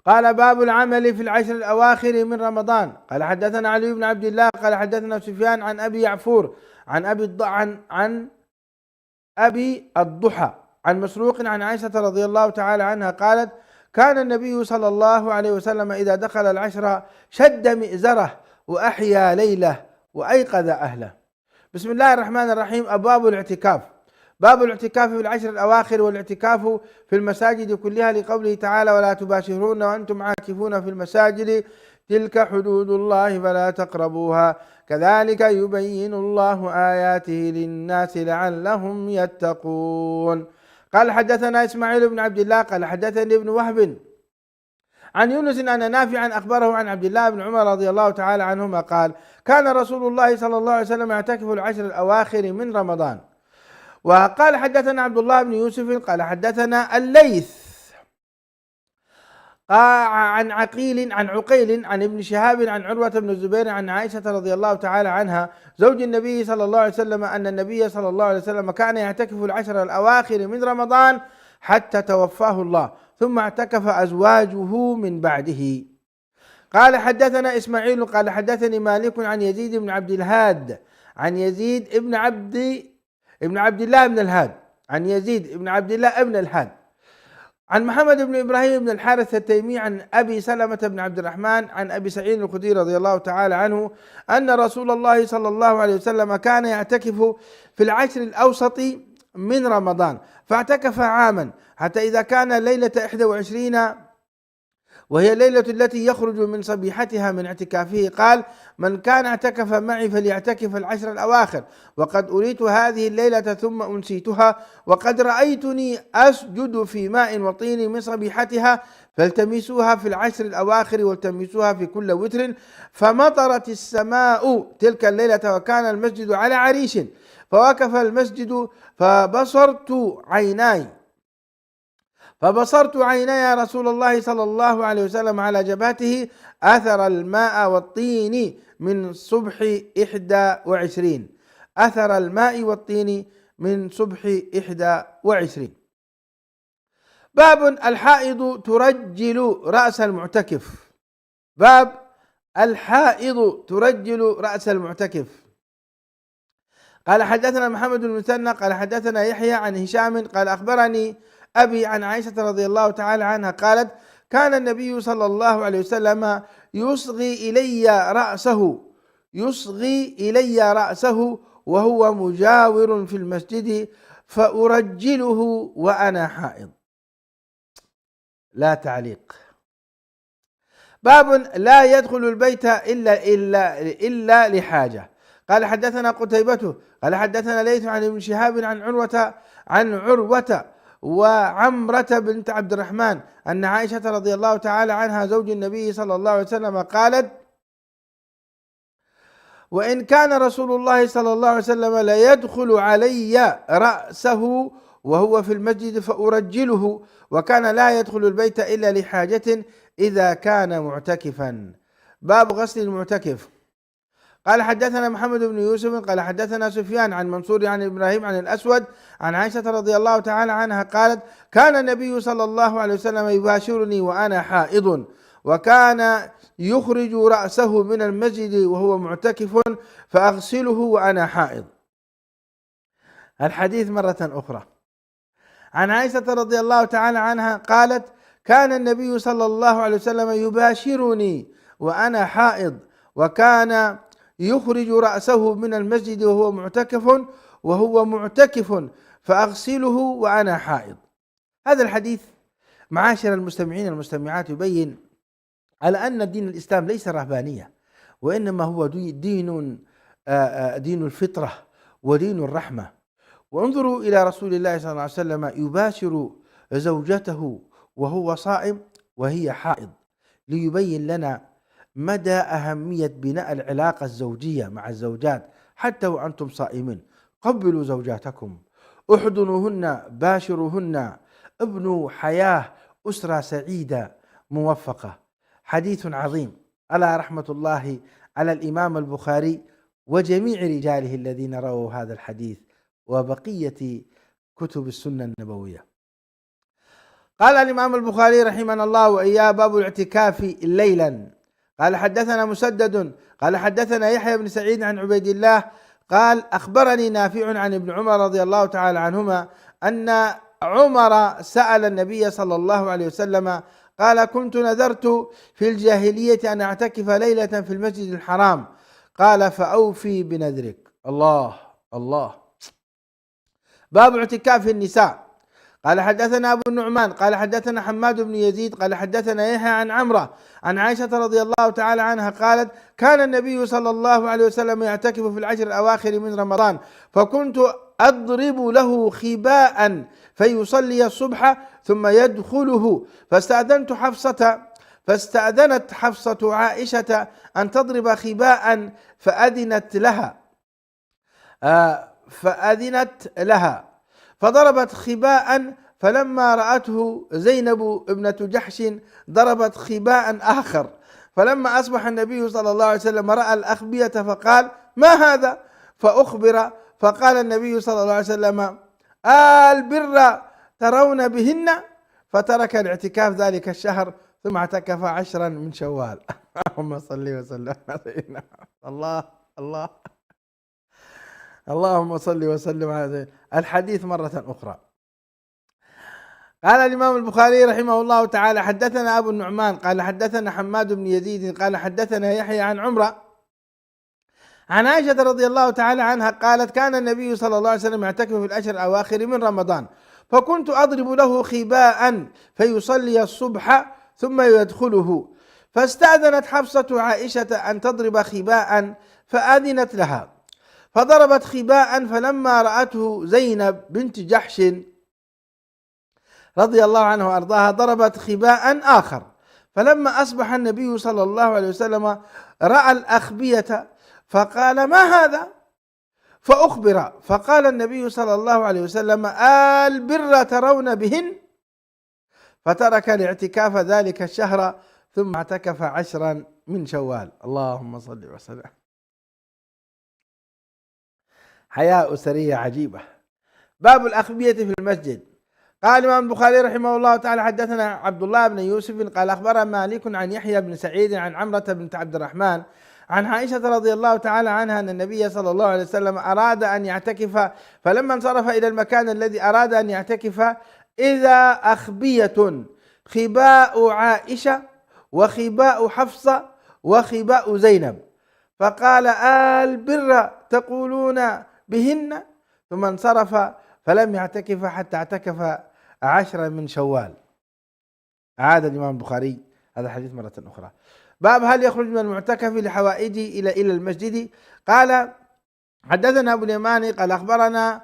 قال باب العمل في العشر الأواخر من رمضان. قال حدثنا علي بن عبد الله قال حدثنا سفيان عن أبي يعفور عن أبي الضحى عن مسروق عن عائشة رضي الله تعالى عنها قالت كان النبي صلى الله عليه وسلم إذا دخل العشر شد مئزره وأحيا ليله وأيقظ أهله. بسم الله الرحمن الرحيم. أبواب الاعتكاف. باب الاعتكاف في العشر الأواخر، والاعتكاف في المساجد كلها لقوله تعالى ولا تباشرون وأنتم عاكفون في المساجد تلك حدود الله فلا تقربوها كذلك يبين الله آياته للناس لعلهم يتقون. قال حدثنا إسماعيل بن عبد الله قال حدثني ابن وهب عن يونس أن نافعا أخبره عن عبد الله بن عمر رضي الله تعالى عنهما قال كان رسول الله صلى الله عليه وسلم يعتكف العشر الأواخر من رمضان. وقال حدثنا عبد الله بن يوسف قال حدثنا الليث عن عقيل عن ابن شهاب عن عروة بن الزبير عن عائشة رضي الله تعالى عنها زوج النبي صلى الله عليه وسلم أن النبي صلى الله عليه وسلم كان يعتكف العشر الأواخر من رمضان حتى توفاه الله، ثم اعتكف أزواجه من بعده. قال حدثنا إسماعيل قال حدثني مالك عن يزيد بن عبد الهاد عن يزيد ابن عبد الله بن الهاد عن يزيد بن عبد الله بن الهاد عن محمد بن إبراهيم بن الحارث التيمي عن أبي سلمة بن عبد الرحمن عن أبي سعيد الخدري رضي الله تعالى عنه أن رسول الله صلى الله عليه وسلم كان يعتكف في العشر الأوسط من رمضان، فاعتكف عاما حتى إذا كان ليلة 21 وهي الليلة التي يخرج من صبيحتها من اعتكافه. قال: من كان اعتكف معي فليعتكف العشر الأواخر، وقد أريت هذه الليلة ثم أنسيتها، وقد رأيتني أسجد في ماء وطين من صبيحتها، فالتمسوها في العشر الأواخر والتمسوها في كل وتر. فمطرت السماء تلك الليلة وكان المسجد على عريش، فوقف المسجد فبصرت عيناي رسول الله صلى الله عليه وسلم على جبهته أثر الماء والطين من صبح 21. أثر الماء والطين من صبح 21. باب الحائض ترجل رأس المعتكف. باب الحائض ترجل رأس المعتكف. قال: حدثنا محمد بن المثنى قال حدثنا يحيى عن هشام قال: أخبرني أبي عن عائشة رضي الله تعالى عنها قالت: كان النبي صلى الله عليه وسلم يصغي إلي رأسه وهو مجاور في المسجد، فأرجله وأنا حائض. لا تعليق. باب لا يدخل البيت إلا لحاجة. قال: حدثنا قتيبة قال حدثنا ليث عن ابن شهاب عن عروة وعمرة بنت عبد الرحمن أن عائشة رضي الله تعالى عنها زوج النبي صلى الله عليه وسلم قالت: وإن كان رسول الله صلى الله عليه وسلم لا يدخل علي رأسه وهو في المسجد فأرجله، وكان لا يدخل البيت إلا لحاجة إذا كان معتكفا. باب غسل المعتكف. قال: حدثنا محمد بن يوسف قال حدثنا سفيان عن منصور عن إبراهيم عن الأسود عن عائشة رضي الله تعالى عنها قالت: كان النبي صلى الله عليه وسلم يباشرني وأنا حائض، وكان يخرج رأسه من المسجد وهو معتكف فأغسله وأنا حائض. الحديث مرة أخرى عن عائشة رضي الله تعالى عنها قالت: كان النبي صلى الله عليه وسلم يباشرني وأنا حائض، وكان يخرج رأسه من المسجد وهو معتكف فأغسله وأنا حائض. هذا الحديث معاشر المستمعين المستمعات يبين على أن دين الإسلام ليس رهبانية، وإنما هو دين الفطرة ودين الرحمة. وانظروا إلى رسول الله صلى الله عليه وسلم يباشر زوجته وهو صائم وهي حائض، ليبين لنا مدى أهمية بناء العلاقة الزوجية مع الزوجات حتى وأنتم صائمين. قبلوا زوجاتكم، احضنوهن، باشروهن، ابنوا حياة أسرة سعيدة موفقة. حديث عظيم، ألا رحمة الله على الإمام البخاري وجميع رجاله الذين رووا هذا الحديث وبقية كتب السنة النبوية. قال الإمام البخاري رحمه الله وإياه: باب الاعتكاف ليلا. قال: حدثنا مسدد قال حدثنا يحيى بن سعيد عن عبيد الله قال: أخبرني نافع عن ابن عمر رضي الله تعالى عنهما أن عمر سأل النبي صلى الله عليه وسلم قال: كنت نذرت في الجاهلية أن أعتكف ليلة في المسجد الحرام، قال: فأوفي بنذرك. الله الله. باب اعتكاف النساء. قال: حدثنا أبو النعمان قال حدثنا حماد بن يزيد قال حدثنا يحيى عن عمرة عن عائشة رضي الله تعالى عنها قالت: كان النبي صلى الله عليه وسلم يعتكف في العشر الأواخر من رمضان، فكنت أضرب له خباء فيصلي الصبح ثم يدخله، فاستأذنت حفصة عائشة أن تضرب خباء فأذنت لها فضربت خباء، فلما رأته زينب ابنة جحش ضربت خباء آخر، فلما أصبح النبي صلى الله عليه وسلم رأى الأخبية فقال: ما هذا؟ فأخبر، فقال النبي صلى الله عليه وسلم: البر ترون بهن، فترك الاعتكاف ذلك الشهر ثم اعتكف 10 من شوال. اللهم صل وسلم على سيدنا الله الله اللهم صل وسلم على سيدنا. الحديث مرة أخرى. قال الإمام البخاري رحمه الله تعالى: حدثنا أبو النعمان قال حدثنا حماد بن يزيد قال حدثنا يحيى عن عمرة عن عائشة رضي الله تعالى عنها قالت: كان النبي صلى الله عليه وسلم يعتكف في العشر الأواخر من رمضان، فكنت أضرب له خباء فيصلي الصبح ثم يدخله. فاستأذنت حفصة عائشة أن تضرب خباء فأذنت لها، فضربت خباء، فلما رأته زينب بنت جحش رضي الله عنه وأرضاها ضربت خباء آخر. فلما أصبح النبي صلى الله عليه وسلم رأى الأخبية فقال: ما هذا؟ فأخبر، فقال النبي صلى الله عليه وسلم: البر ترون بهن؟ فترك الاعتكاف ذلك الشهر ثم اعتكف 10 من شوال. اللهم صل وسلم. حياة أسرية عجيبة. باب الأخبية في المسجد. قال الإمام البخاري رحمه الله تعالى: حدثنا عبد الله بن يوسف قال أخبرنا مالك عن يحيى بن سعيد عن عمرة بنت عبد الرحمن عن عائشة رضي الله تعالى عنها أن النبي صلى الله عليه وسلم أراد أن يعتكف، فلما انصرف إلى المكان الذي أراد أن يعتكف إذا أخبية خباء عائشة وخباء حفصة وخباء زينب، فقال: البر تقولون بهن؟ ثم انصرف فلم يعتكف حتى اعتكف 10 من شوال. أعاد الإمام البخاري هذا الحديث مرة أخرى. باب هل يخرج من المعتكف لحوائجه إلى المسجد. قال: حدثنا أبو اليماني قال أخبرنا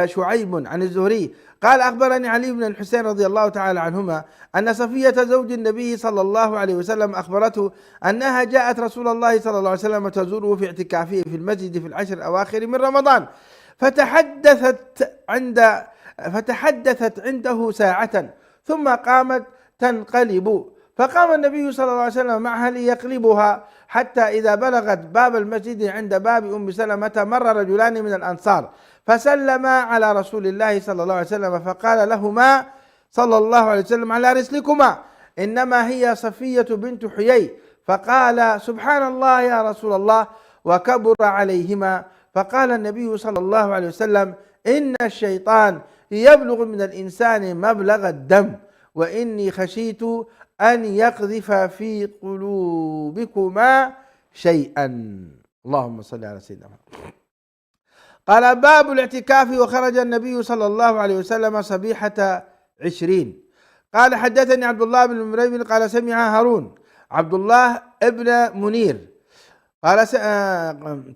شعيب عن الزهري قال أخبرني علي بن الحسين رضي الله تعالى عنهما أن صفية زوج النبي صلى الله عليه وسلم أخبرته أنها جاءت رسول الله صلى الله عليه وسلم تزوره في اعتكافه في المسجد في العشر الأواخر من رمضان، فتحدثت عنده ساعة ثم قامت تنقلب، فقام النبي صلى الله عليه وسلم معها ليقلبها، حتى إذا بلغت باب المسجد عند باب أم سلمة مر رجلان من الأنصار فسلما على رسول الله صلى الله عليه وسلم، فقال لهما صلى الله عليه وسلم: على رسلكما، إنما هي صفية بنت حيي. فقال: سبحان الله يا رسول الله، وكبر عليهما. فقال النبي صلى الله عليه وسلم: إن الشيطان يبلغ من الإنسان مبلغ الدم، وإني خشيت أن يقذف في قلوبكما شيئا. اللهم صل على سيدنا محمد. قال: باب الاعتكاف. وخرج النبي صلى الله عليه وسلم صبيحة 20. قال: حدثني عبد الله بن مريم قال سمع هارون عبد الله ابن منير قال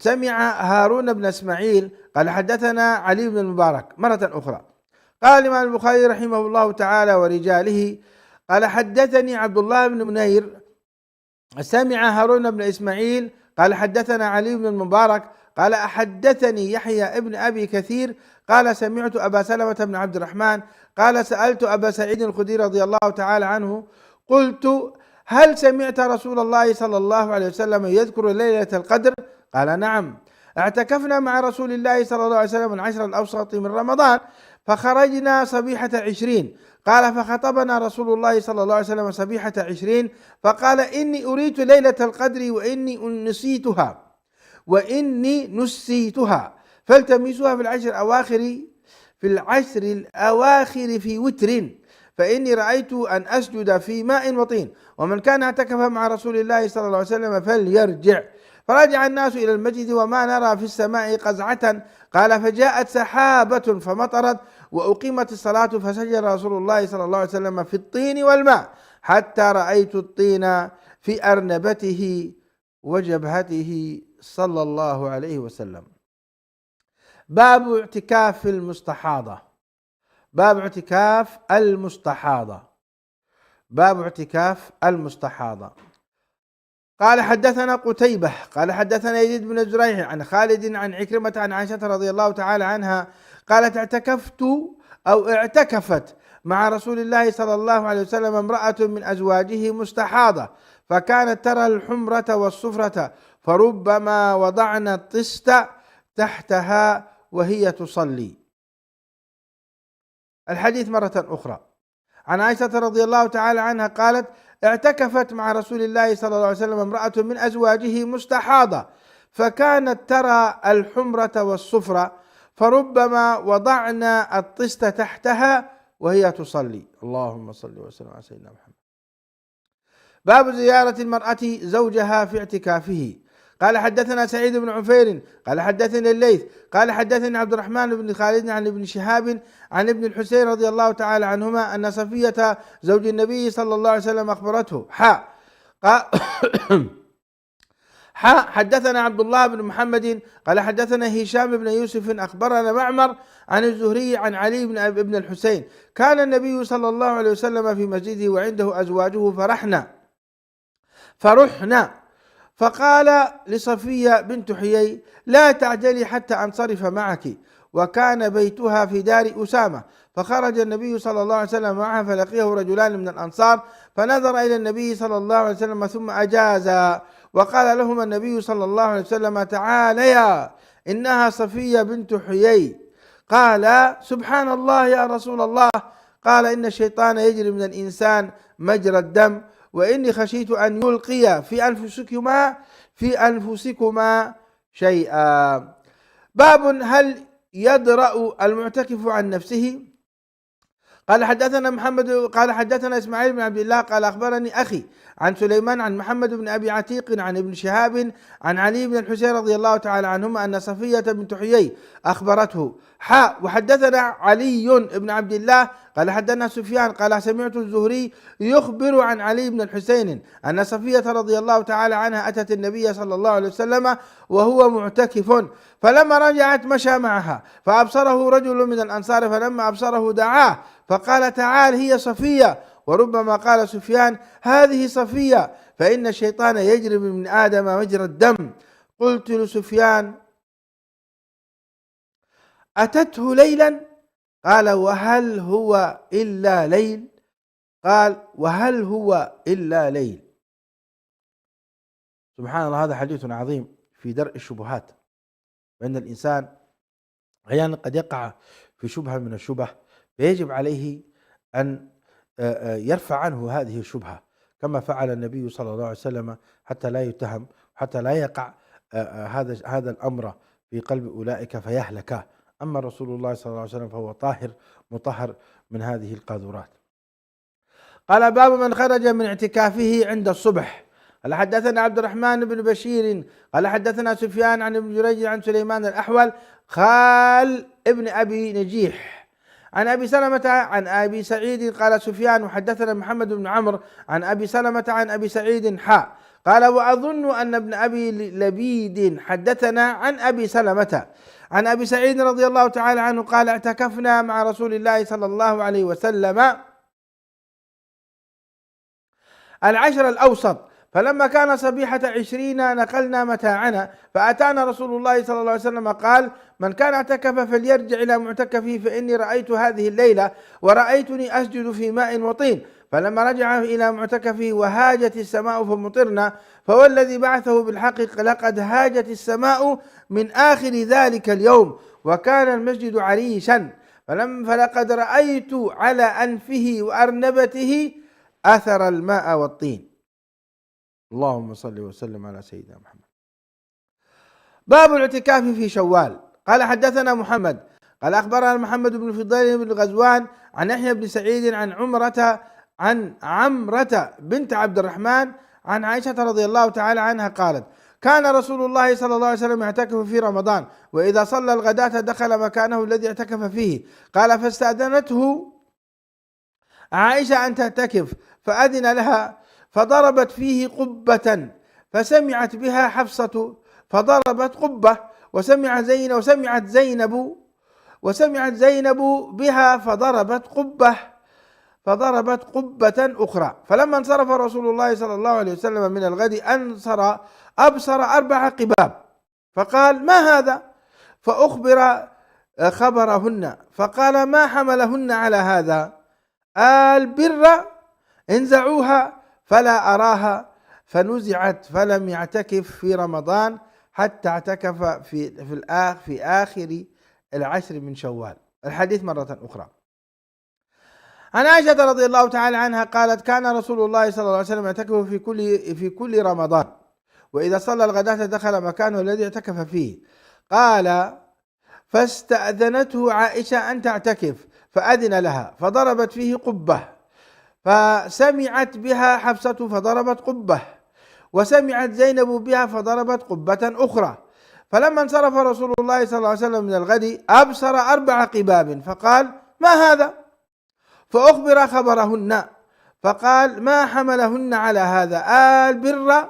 سمع هارون بن اسماعيل قال حدثنا علي بن المبارك مرة أخرى. قال الإمام البخاري رحمه الله تعالى ورجاله: قال حدثني عبد الله بن منير سمع هارون بن إسماعيل قال حدثنا علي بن المبارك قال حدثني يحيى ابن أبي كثير قال سمعت أبا سلمة بن عبد الرحمن قال سألت أبا سعيد الخدري رضي الله تعالى عنه قلت: هل سمعت رسول الله صلى الله عليه وسلم يذكر ليلة القدر؟ قال: نعم، اعتكفنا مع رسول الله صلى الله عليه وسلم 10 الأوسط من رمضان فخرجنا صبيحة 20. قال: فخطبنا رسول الله صلى الله عليه وسلم صبيحة 20 فقال: إني أريت ليلة القدر وإني نسيتها فالتمسوها في العشر الأواخر في وتر، فإني رأيت أن أسجد في ماء وطين، ومن كان اعتكف مع رسول الله صلى الله عليه وسلم فليرجع. فرجع الناس إلى المسجد وما نرى في السماء قزعة. قال: فجاءت سحابة فمطرت وأقيمت الصلاة فسجد رسول الله صلى الله عليه وسلم في الطين والماء حتى رأيت الطين في أرنبته وجبهته صلى الله عليه وسلم. باب اعتكاف المستحاضة. باب اعتكاف المستحاضة. قال: حدثنا قتيبة قال حدثنا يزيد بن زريع عن خالد عن عكرمة عن عائشة رضي الله تعالى عنها قالت: اعتكفت مع رسول الله صلى الله عليه وسلم امرأة من أزواجه مستحاضة، فكانت ترى الحمرة والصفرة، فربما وضعنا الطست تحتها وهي تصلي. الحديث مرة أخرى عن عائشة رضي الله تعالى عنها قالت: اعتكفت مع رسول الله صلى الله عليه وسلم امرأة من أزواجه مستحاضة، فكانت ترى الحمرة والصفرة، فربما وضعنا الطست تحتها وهي تصلي. اللهم صل وسلم على سيدنا محمد. باب زيارة المرأة زوجها في اعتكافه. قال حدثنا سعيد بن عفير قال حدثني الليث قال حدثني عبد الرحمن بن خالد عن ابن شهاب عن ابن الحسين رضي الله تعالى عنهما أن صفية زوج النبي صلى الله عليه وسلم أخبرته حدثنا عبد الله بن محمد قال حدثنا هشام بن يوسف أخبرنا معمر عن الزهري عن علي بن الحسين كان النبي صلى الله عليه وسلم في مسجده وعنده أزواجه فرحنا فقال لصفية بنت حيي لا تعجلي حتى أنصرف معك، وكان بيتها في دار أسامة. فخرج النبي صلى الله عليه وسلم معها فلقيه رجلان من الأنصار فنظر إلى النبي صلى الله عليه وسلم ثم أجازا، وقال لهما النبي صلى الله عليه وسلم تعاليا إنها صفية بنت حيي. قال سبحان الله يا رسول الله. قال إن الشيطان يجري من الإنسان مجرى الدم، وإني خشيت أن يلقي في أنفسكما شيئا. باب هل يدرأ المعتكف عن نفسه؟ قال حدثنا إسماعيل بن عبد الله قال أخبرني أخي عن سليمان عن محمد بن أبي عتيق عن ابن شهاب عن علي بن الحسين رضي الله تعالى عنهما أن صفية بنت حيي أخبرته. وحدثنا علي بن عبد الله قال حدثنا سفيان قال سمعت الزهري يخبر عن علي بن الحسين أن صفية رضي الله تعالى عنها أتت النبي صلى الله عليه وسلم وهو معتكف، فلما رجعت مشى معها فأبصره رجل من الأنصار، فلما أبصره دعاه فقال تعال هي صفية، وربما قال سفيان هذه صفية، فإن الشيطان يجري من آدم مجرى الدم. قلت لسفيان أتته ليلا؟ قال وهل هو إلا ليل؟ قال وهل هو إلا ليل. سبحان الله، هذا حديث عظيم في درء الشبهات، وأن الإنسان أحيانا قد يقع في شبهة من الشبه فيجب عليه أن يرفع عنه هذه الشبهة كما فعل النبي صلى الله عليه وسلم حتى لا يتهم، حتى لا يقع هذا الأمر في قلب أولئك فيهلكا. أما رسول الله صلى الله عليه وسلم فهو طاهر مطهر من هذه القاذورات. قال باب من خرج من اعتكافه عند الصبح. قال حدثنا عبد الرحمن بن بشير قال حدثنا سفيان عن ابن جريج عن سليمان الأحول خال ابن أبي نجيح عن أبي سلمة عن أبي سعيد. قال سفيان وحدثنا محمد بن عمرو عن أبي سلمة عن أبي سعيد قال وأظن أن ابن أبي لبيد حدثنا عن أبي سلمة عن أبي سعيد رضي الله تعالى عنه قال اعتكفنا مع رسول الله صلى الله عليه وسلم العشر الأوسط، فلما كان صبيحة 20 نقلنا متاعنا، فأتانا رسول الله صلى الله عليه وسلم قال من كان اعتكف فليرجع إلى معتكفه، فإني رأيت هذه الليلة ورأيتني أسجد في ماء وطين. فلما رجع إلى معتكفه وهاجت السماء فمطرنا، فوالذي بعثه بالحق لقد هاجت السماء من آخر ذلك اليوم، وكان المسجد عريشا، فلقد رأيت على أنفه وأرنبته أثر الماء والطين. اللهم صل وسلم على سيدنا محمد. باب الاعتكاف في شوال. قال حدثنا محمد قال أخبرنا محمد بن فضيل بن غزوان عن يحيى بن سعيد عن عمرة بنت عبد الرحمن عن عائشة رضي الله تعالى عنها قالت كان رسول الله صلى الله عليه وسلم يعتكف في رمضان، وإذا صلى الغداة دخل مكانه الذي اعتكف فيه. قال فاستأذنته عائشة أن تعتكف فأذن لها، فضربت فيه قبة فسمعت بها حفصة فضربت قبة، وسمعت زينب بها فضربت قبة أخرى. فلما انصرف رسول الله صلى الله عليه وسلم من الغد أبصر 4 قباب، فقال ما هذا؟ فأخبر خبرهن، فقال ما حملهن على هذا؟ البر انزعوها فلا أراها، فنزعت فلم يعتكف في رمضان حتى اعتكف في آخر العشر من شوال. الحديث مرة أخرى عن عائشة رضي الله تعالى عنها قالت كان رسول الله صلى الله عليه وسلم يعتكف في كل رمضان، وإذا صلى الغداة دخل مكانه الذي اعتكف فيه. قال فاستأذنته عائشة أن تعتكف فأذن لها، فضربت فيه قبة، فسمعت بها حفصة فضربت قبة، وسمعت زينب بها فضربت قبة أخرى. فلما انصرف رسول الله صلى الله عليه وسلم من الغد أبصر 4 قباب فقال: ما هذا؟ فأخبر خبرهن فقال: ما حملهن على هذا؟ البر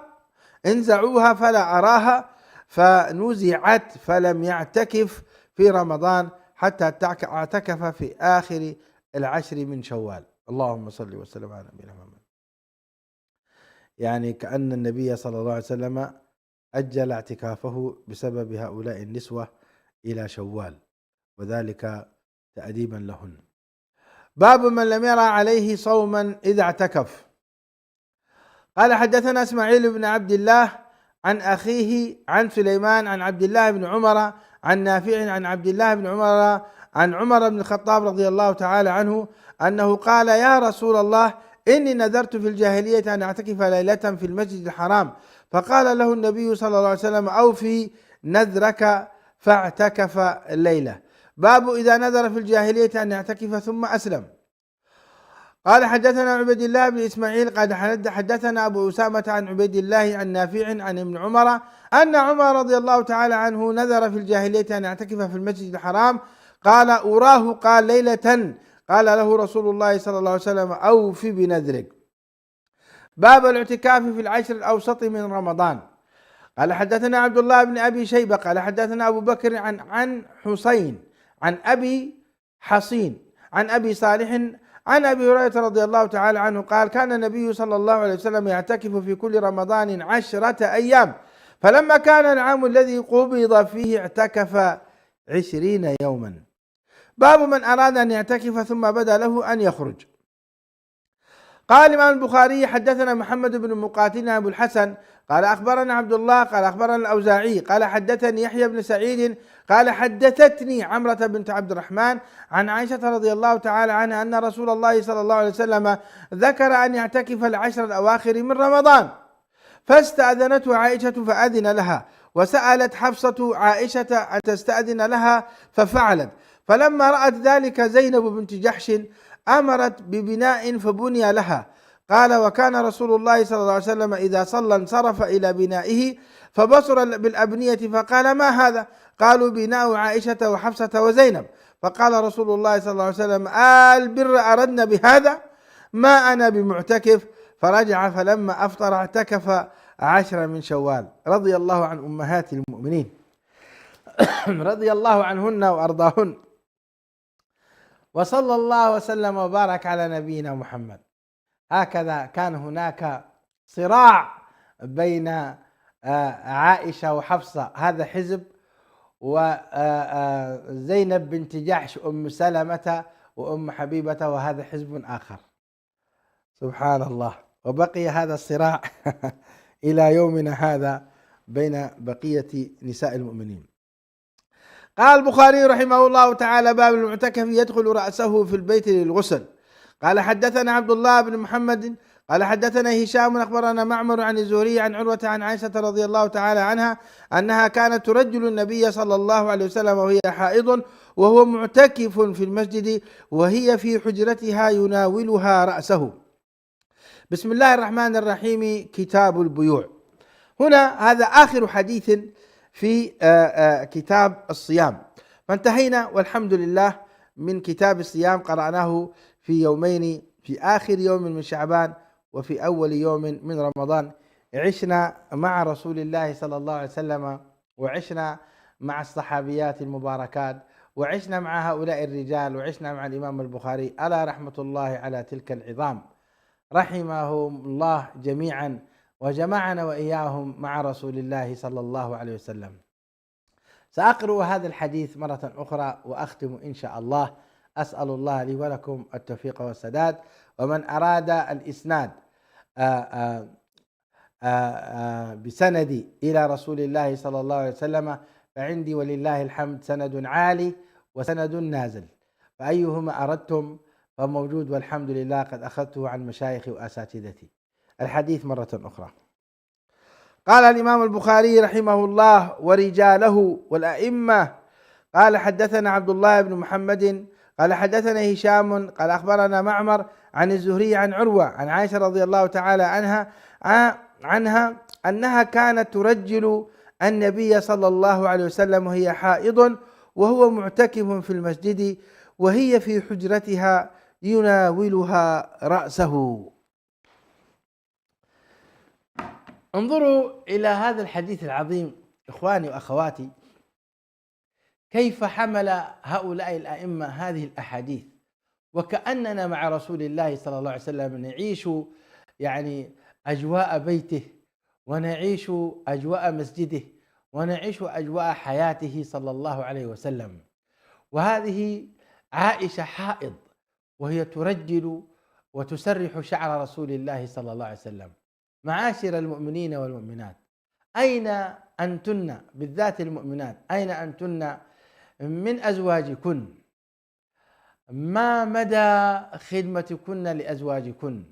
انزعوها فلا أراها. فنزعت فلم يعتكف في رمضان حتى اعتكف في آخر 10 من شوال. اللهم صل وسلم على نبينا محمد. يعني كأن النبي صلى الله عليه وسلم أجل اعتكافه بسبب هؤلاء النسوة إلى شوال، وذلك تأديبا لهن. باب من لم يرى عليه صوما إذا اعتكف. قال: حدثنا إسماعيل بن عبد الله عن أخيه عن سليمان عن عبد الله بن عمر عن نافع عن عبد الله بن عمر عن عمر بن الخطاب رضي الله تعالى عنه أنه قال: يا رسول الله، إني نذرت في الجاهلية أن أعتكف ليلة في المسجد الحرام. فقال له النبي صلى الله عليه وسلم: أوفي نذرك، فاعتكف الليلة. باب إذا نذر في الجاهلية أن يعتكف ثم أسلم. قال: حدثنا عبيد الله بن إسماعيل قال حدثنا أبو أسامة عن عبيد الله عن نافع عن ابن عمر أن عمر رضي الله تعالى عنه نذر في الجاهلية أن يعتكف في المسجد الحرام. قال: أراه قال ليلة. قال له رسول الله صلى الله عليه وسلم: أوف بنذرك. باب الاعتكاف في 10 الأوسط من رمضان. قال: حدثنا عبد الله بن أبي شيبة قال حدثنا أبو بكر عن حسين عن أبي حصين عن أبي صالح عن أبي هريرة رضي الله تعالى عنه قال: كان النبي صلى الله عليه وسلم يعتكف في كل رمضان 10 أيام، فلما كان العام الذي قبض فيه اعتكف 20 يوما. باب من أراد أن يعتكف ثم بدا له أن يخرج. قال الإمام البخاري: حدثنا محمد بن مقاتل أبو الحسن قال أخبرنا عبد الله قال أخبرنا الأوزاعي قال حدثني يحيى بن سعيد قال حدثتني عمرة بنت عبد الرحمن عن عائشة رضي الله تعالى عنها أن رسول الله صلى الله عليه وسلم ذكر أن يعتكف 10 الأواخر من رمضان، فاستأذنته عائشة فأذن لها، وسألت حفصة عائشة أن تستأذن لها ففعلت. فلما رأت ذلك زينب بنت جحش أمرت ببناء فبني لها. قال: وكان رسول الله صلى الله عليه وسلم إذا صلى انصرف إلى بنائه فبصر بالأبنية فقال: ما هذا؟ قالوا: بناء عائشة وحفصة وزينب. فقال رسول الله صلى الله عليه وسلم: البر أردنا بهذا؟ ما أنا بمعتكف. فرجع فلما أفطر اعتكف 10 من شوال. رضي الله عن أمهات المؤمنين رضي الله عنهن وأرضاهن، وصلى الله وسلم وبارك على نبينا محمد. هكذا كان هناك صراع بين عائشة وحفصة، هذا حزب، وزينب بنت جحش أم سلمة وأم حبيبة وهذا حزب آخر. سبحان الله. وبقي هذا الصراع إلى يومنا هذا بين بقية نساء المؤمنين. قال البخاري رحمه الله تعالى: باب المعتكف يدخل رأسه في البيت للغسل. قال: حدثنا عبد الله بن محمد قال حدثنا هشام أخبرنا معمر عن الزهري عن عروة عن عائشة رضي الله تعالى عنها أنها كانت ترجل النبي صلى الله عليه وسلم وهي حائض وهو معتكف في المسجد وهي في حجرتها يناولها رأسه. بسم الله الرحمن الرحيم. كتاب البيوع. هنا هذا آخر حديث في كتاب الصيام، فانتهينا والحمد لله من كتاب الصيام. قرأناه في يومين، في آخر يوم من شعبان وفي أول يوم من رمضان. عشنا مع رسول الله صلى الله عليه وسلم، وعشنا مع الصحابيات المباركات، وعشنا مع هؤلاء الرجال، وعشنا مع الإمام البخاري ألا رحمة الله على تلك العظام، رحمهم الله جميعا، وجمعنا وإياهم مع رسول الله صلى الله عليه وسلم. سأقرأ هذا الحديث مرة أخرى وأختم إن شاء الله. أسأل الله لي ولكم التوفيق والسداد. ومن أراد الإسناد بسندي إلى رسول الله صلى الله عليه وسلم فعندي ولله الحمد سند عالي وسند نازل، فأيهما أردتم فموجود، والحمد لله قد أخذته عن مشايخي وأساتذتي. الحديث مرة أخرى. قال الإمام البخاري رحمه الله: ورجاله والأئمة. قال: حدثنا عبد الله بن محمد قال حدثنا هشام قال أخبرنا معمر عن الزهري عن عروة عن عائشة رضي الله تعالى عنها أنها كانت ترجل النبي صلى الله عليه وسلم وهي حائض وهو معتكف في المسجد وهي في حجرتها يناولها رأسه. انظروا إلى هذا الحديث العظيم إخواني وأخواتي، كيف حمل هؤلاء الأئمة هذه الأحاديث، وكأننا مع رسول الله صلى الله عليه وسلم نعيش يعني أجواء بيته، ونعيش أجواء مسجده، ونعيش أجواء حياته صلى الله عليه وسلم. وهذه عائشة حائض وهي ترجل وتسرح شعر رسول الله صلى الله عليه وسلم. معاشر المؤمنين والمؤمنات، أين أنتن بالذات المؤمنات، أين أنتن من أزواجكن؟ ما مدى خدمتكن لأزواجكن؟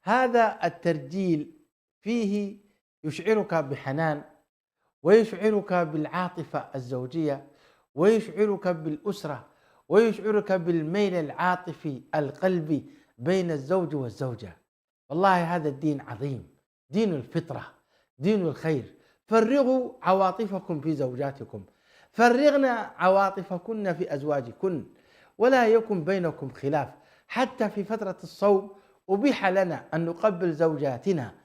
هذا الترجيل فيه يشعرك بحنان، ويشعرك بالعاطفة الزوجية، ويشعرك بالأسرة، ويشعرك بالميل العاطفي القلبي بين الزوج والزوجة. والله هذا الدين عظيم، دين الفطرة، دين الخير. فرغوا عواطفكم في زوجاتكم، فرغنا عواطفكن في أزواجكن، ولا يكن بينكم خلاف. حتى في فترة الصوم أبيح لنا أن نقبل زوجاتنا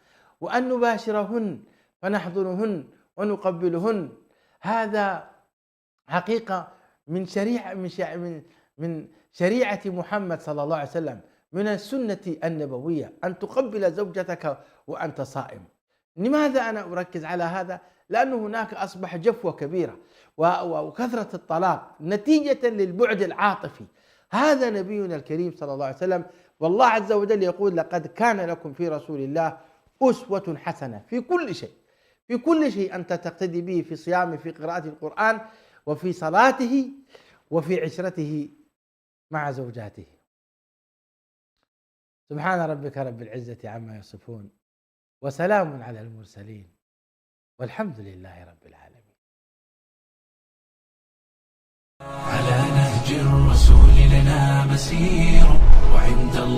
وأن نباشرهن فنحضنهن ونقبلهن. هذا حقيقة من شريعة محمد صلى الله عليه وسلم، من السنة النبوية أن تقبل زوجتك وأنت صائم. لماذا أنا أركز على هذا؟ لأن هناك أصبح جفوة كبيرة وكثرة الطلاق نتيجة للبعد العاطفي. هذا نبينا الكريم صلى الله عليه وسلم، والله عز وجل يقول: لقد كان لكم في رسول الله أسوة حسنة في كل شيء، في كل شيء أنت تقتدي به، في صيامه، في قراءة القرآن، وفي صلاته، وفي عشرته مع زوجاته. سبحان ربك رب العزة عما يصفون، وسلام على المرسلين، والحمد لله رب العالمين. على نهج الرسول لنا مسير، وعند الله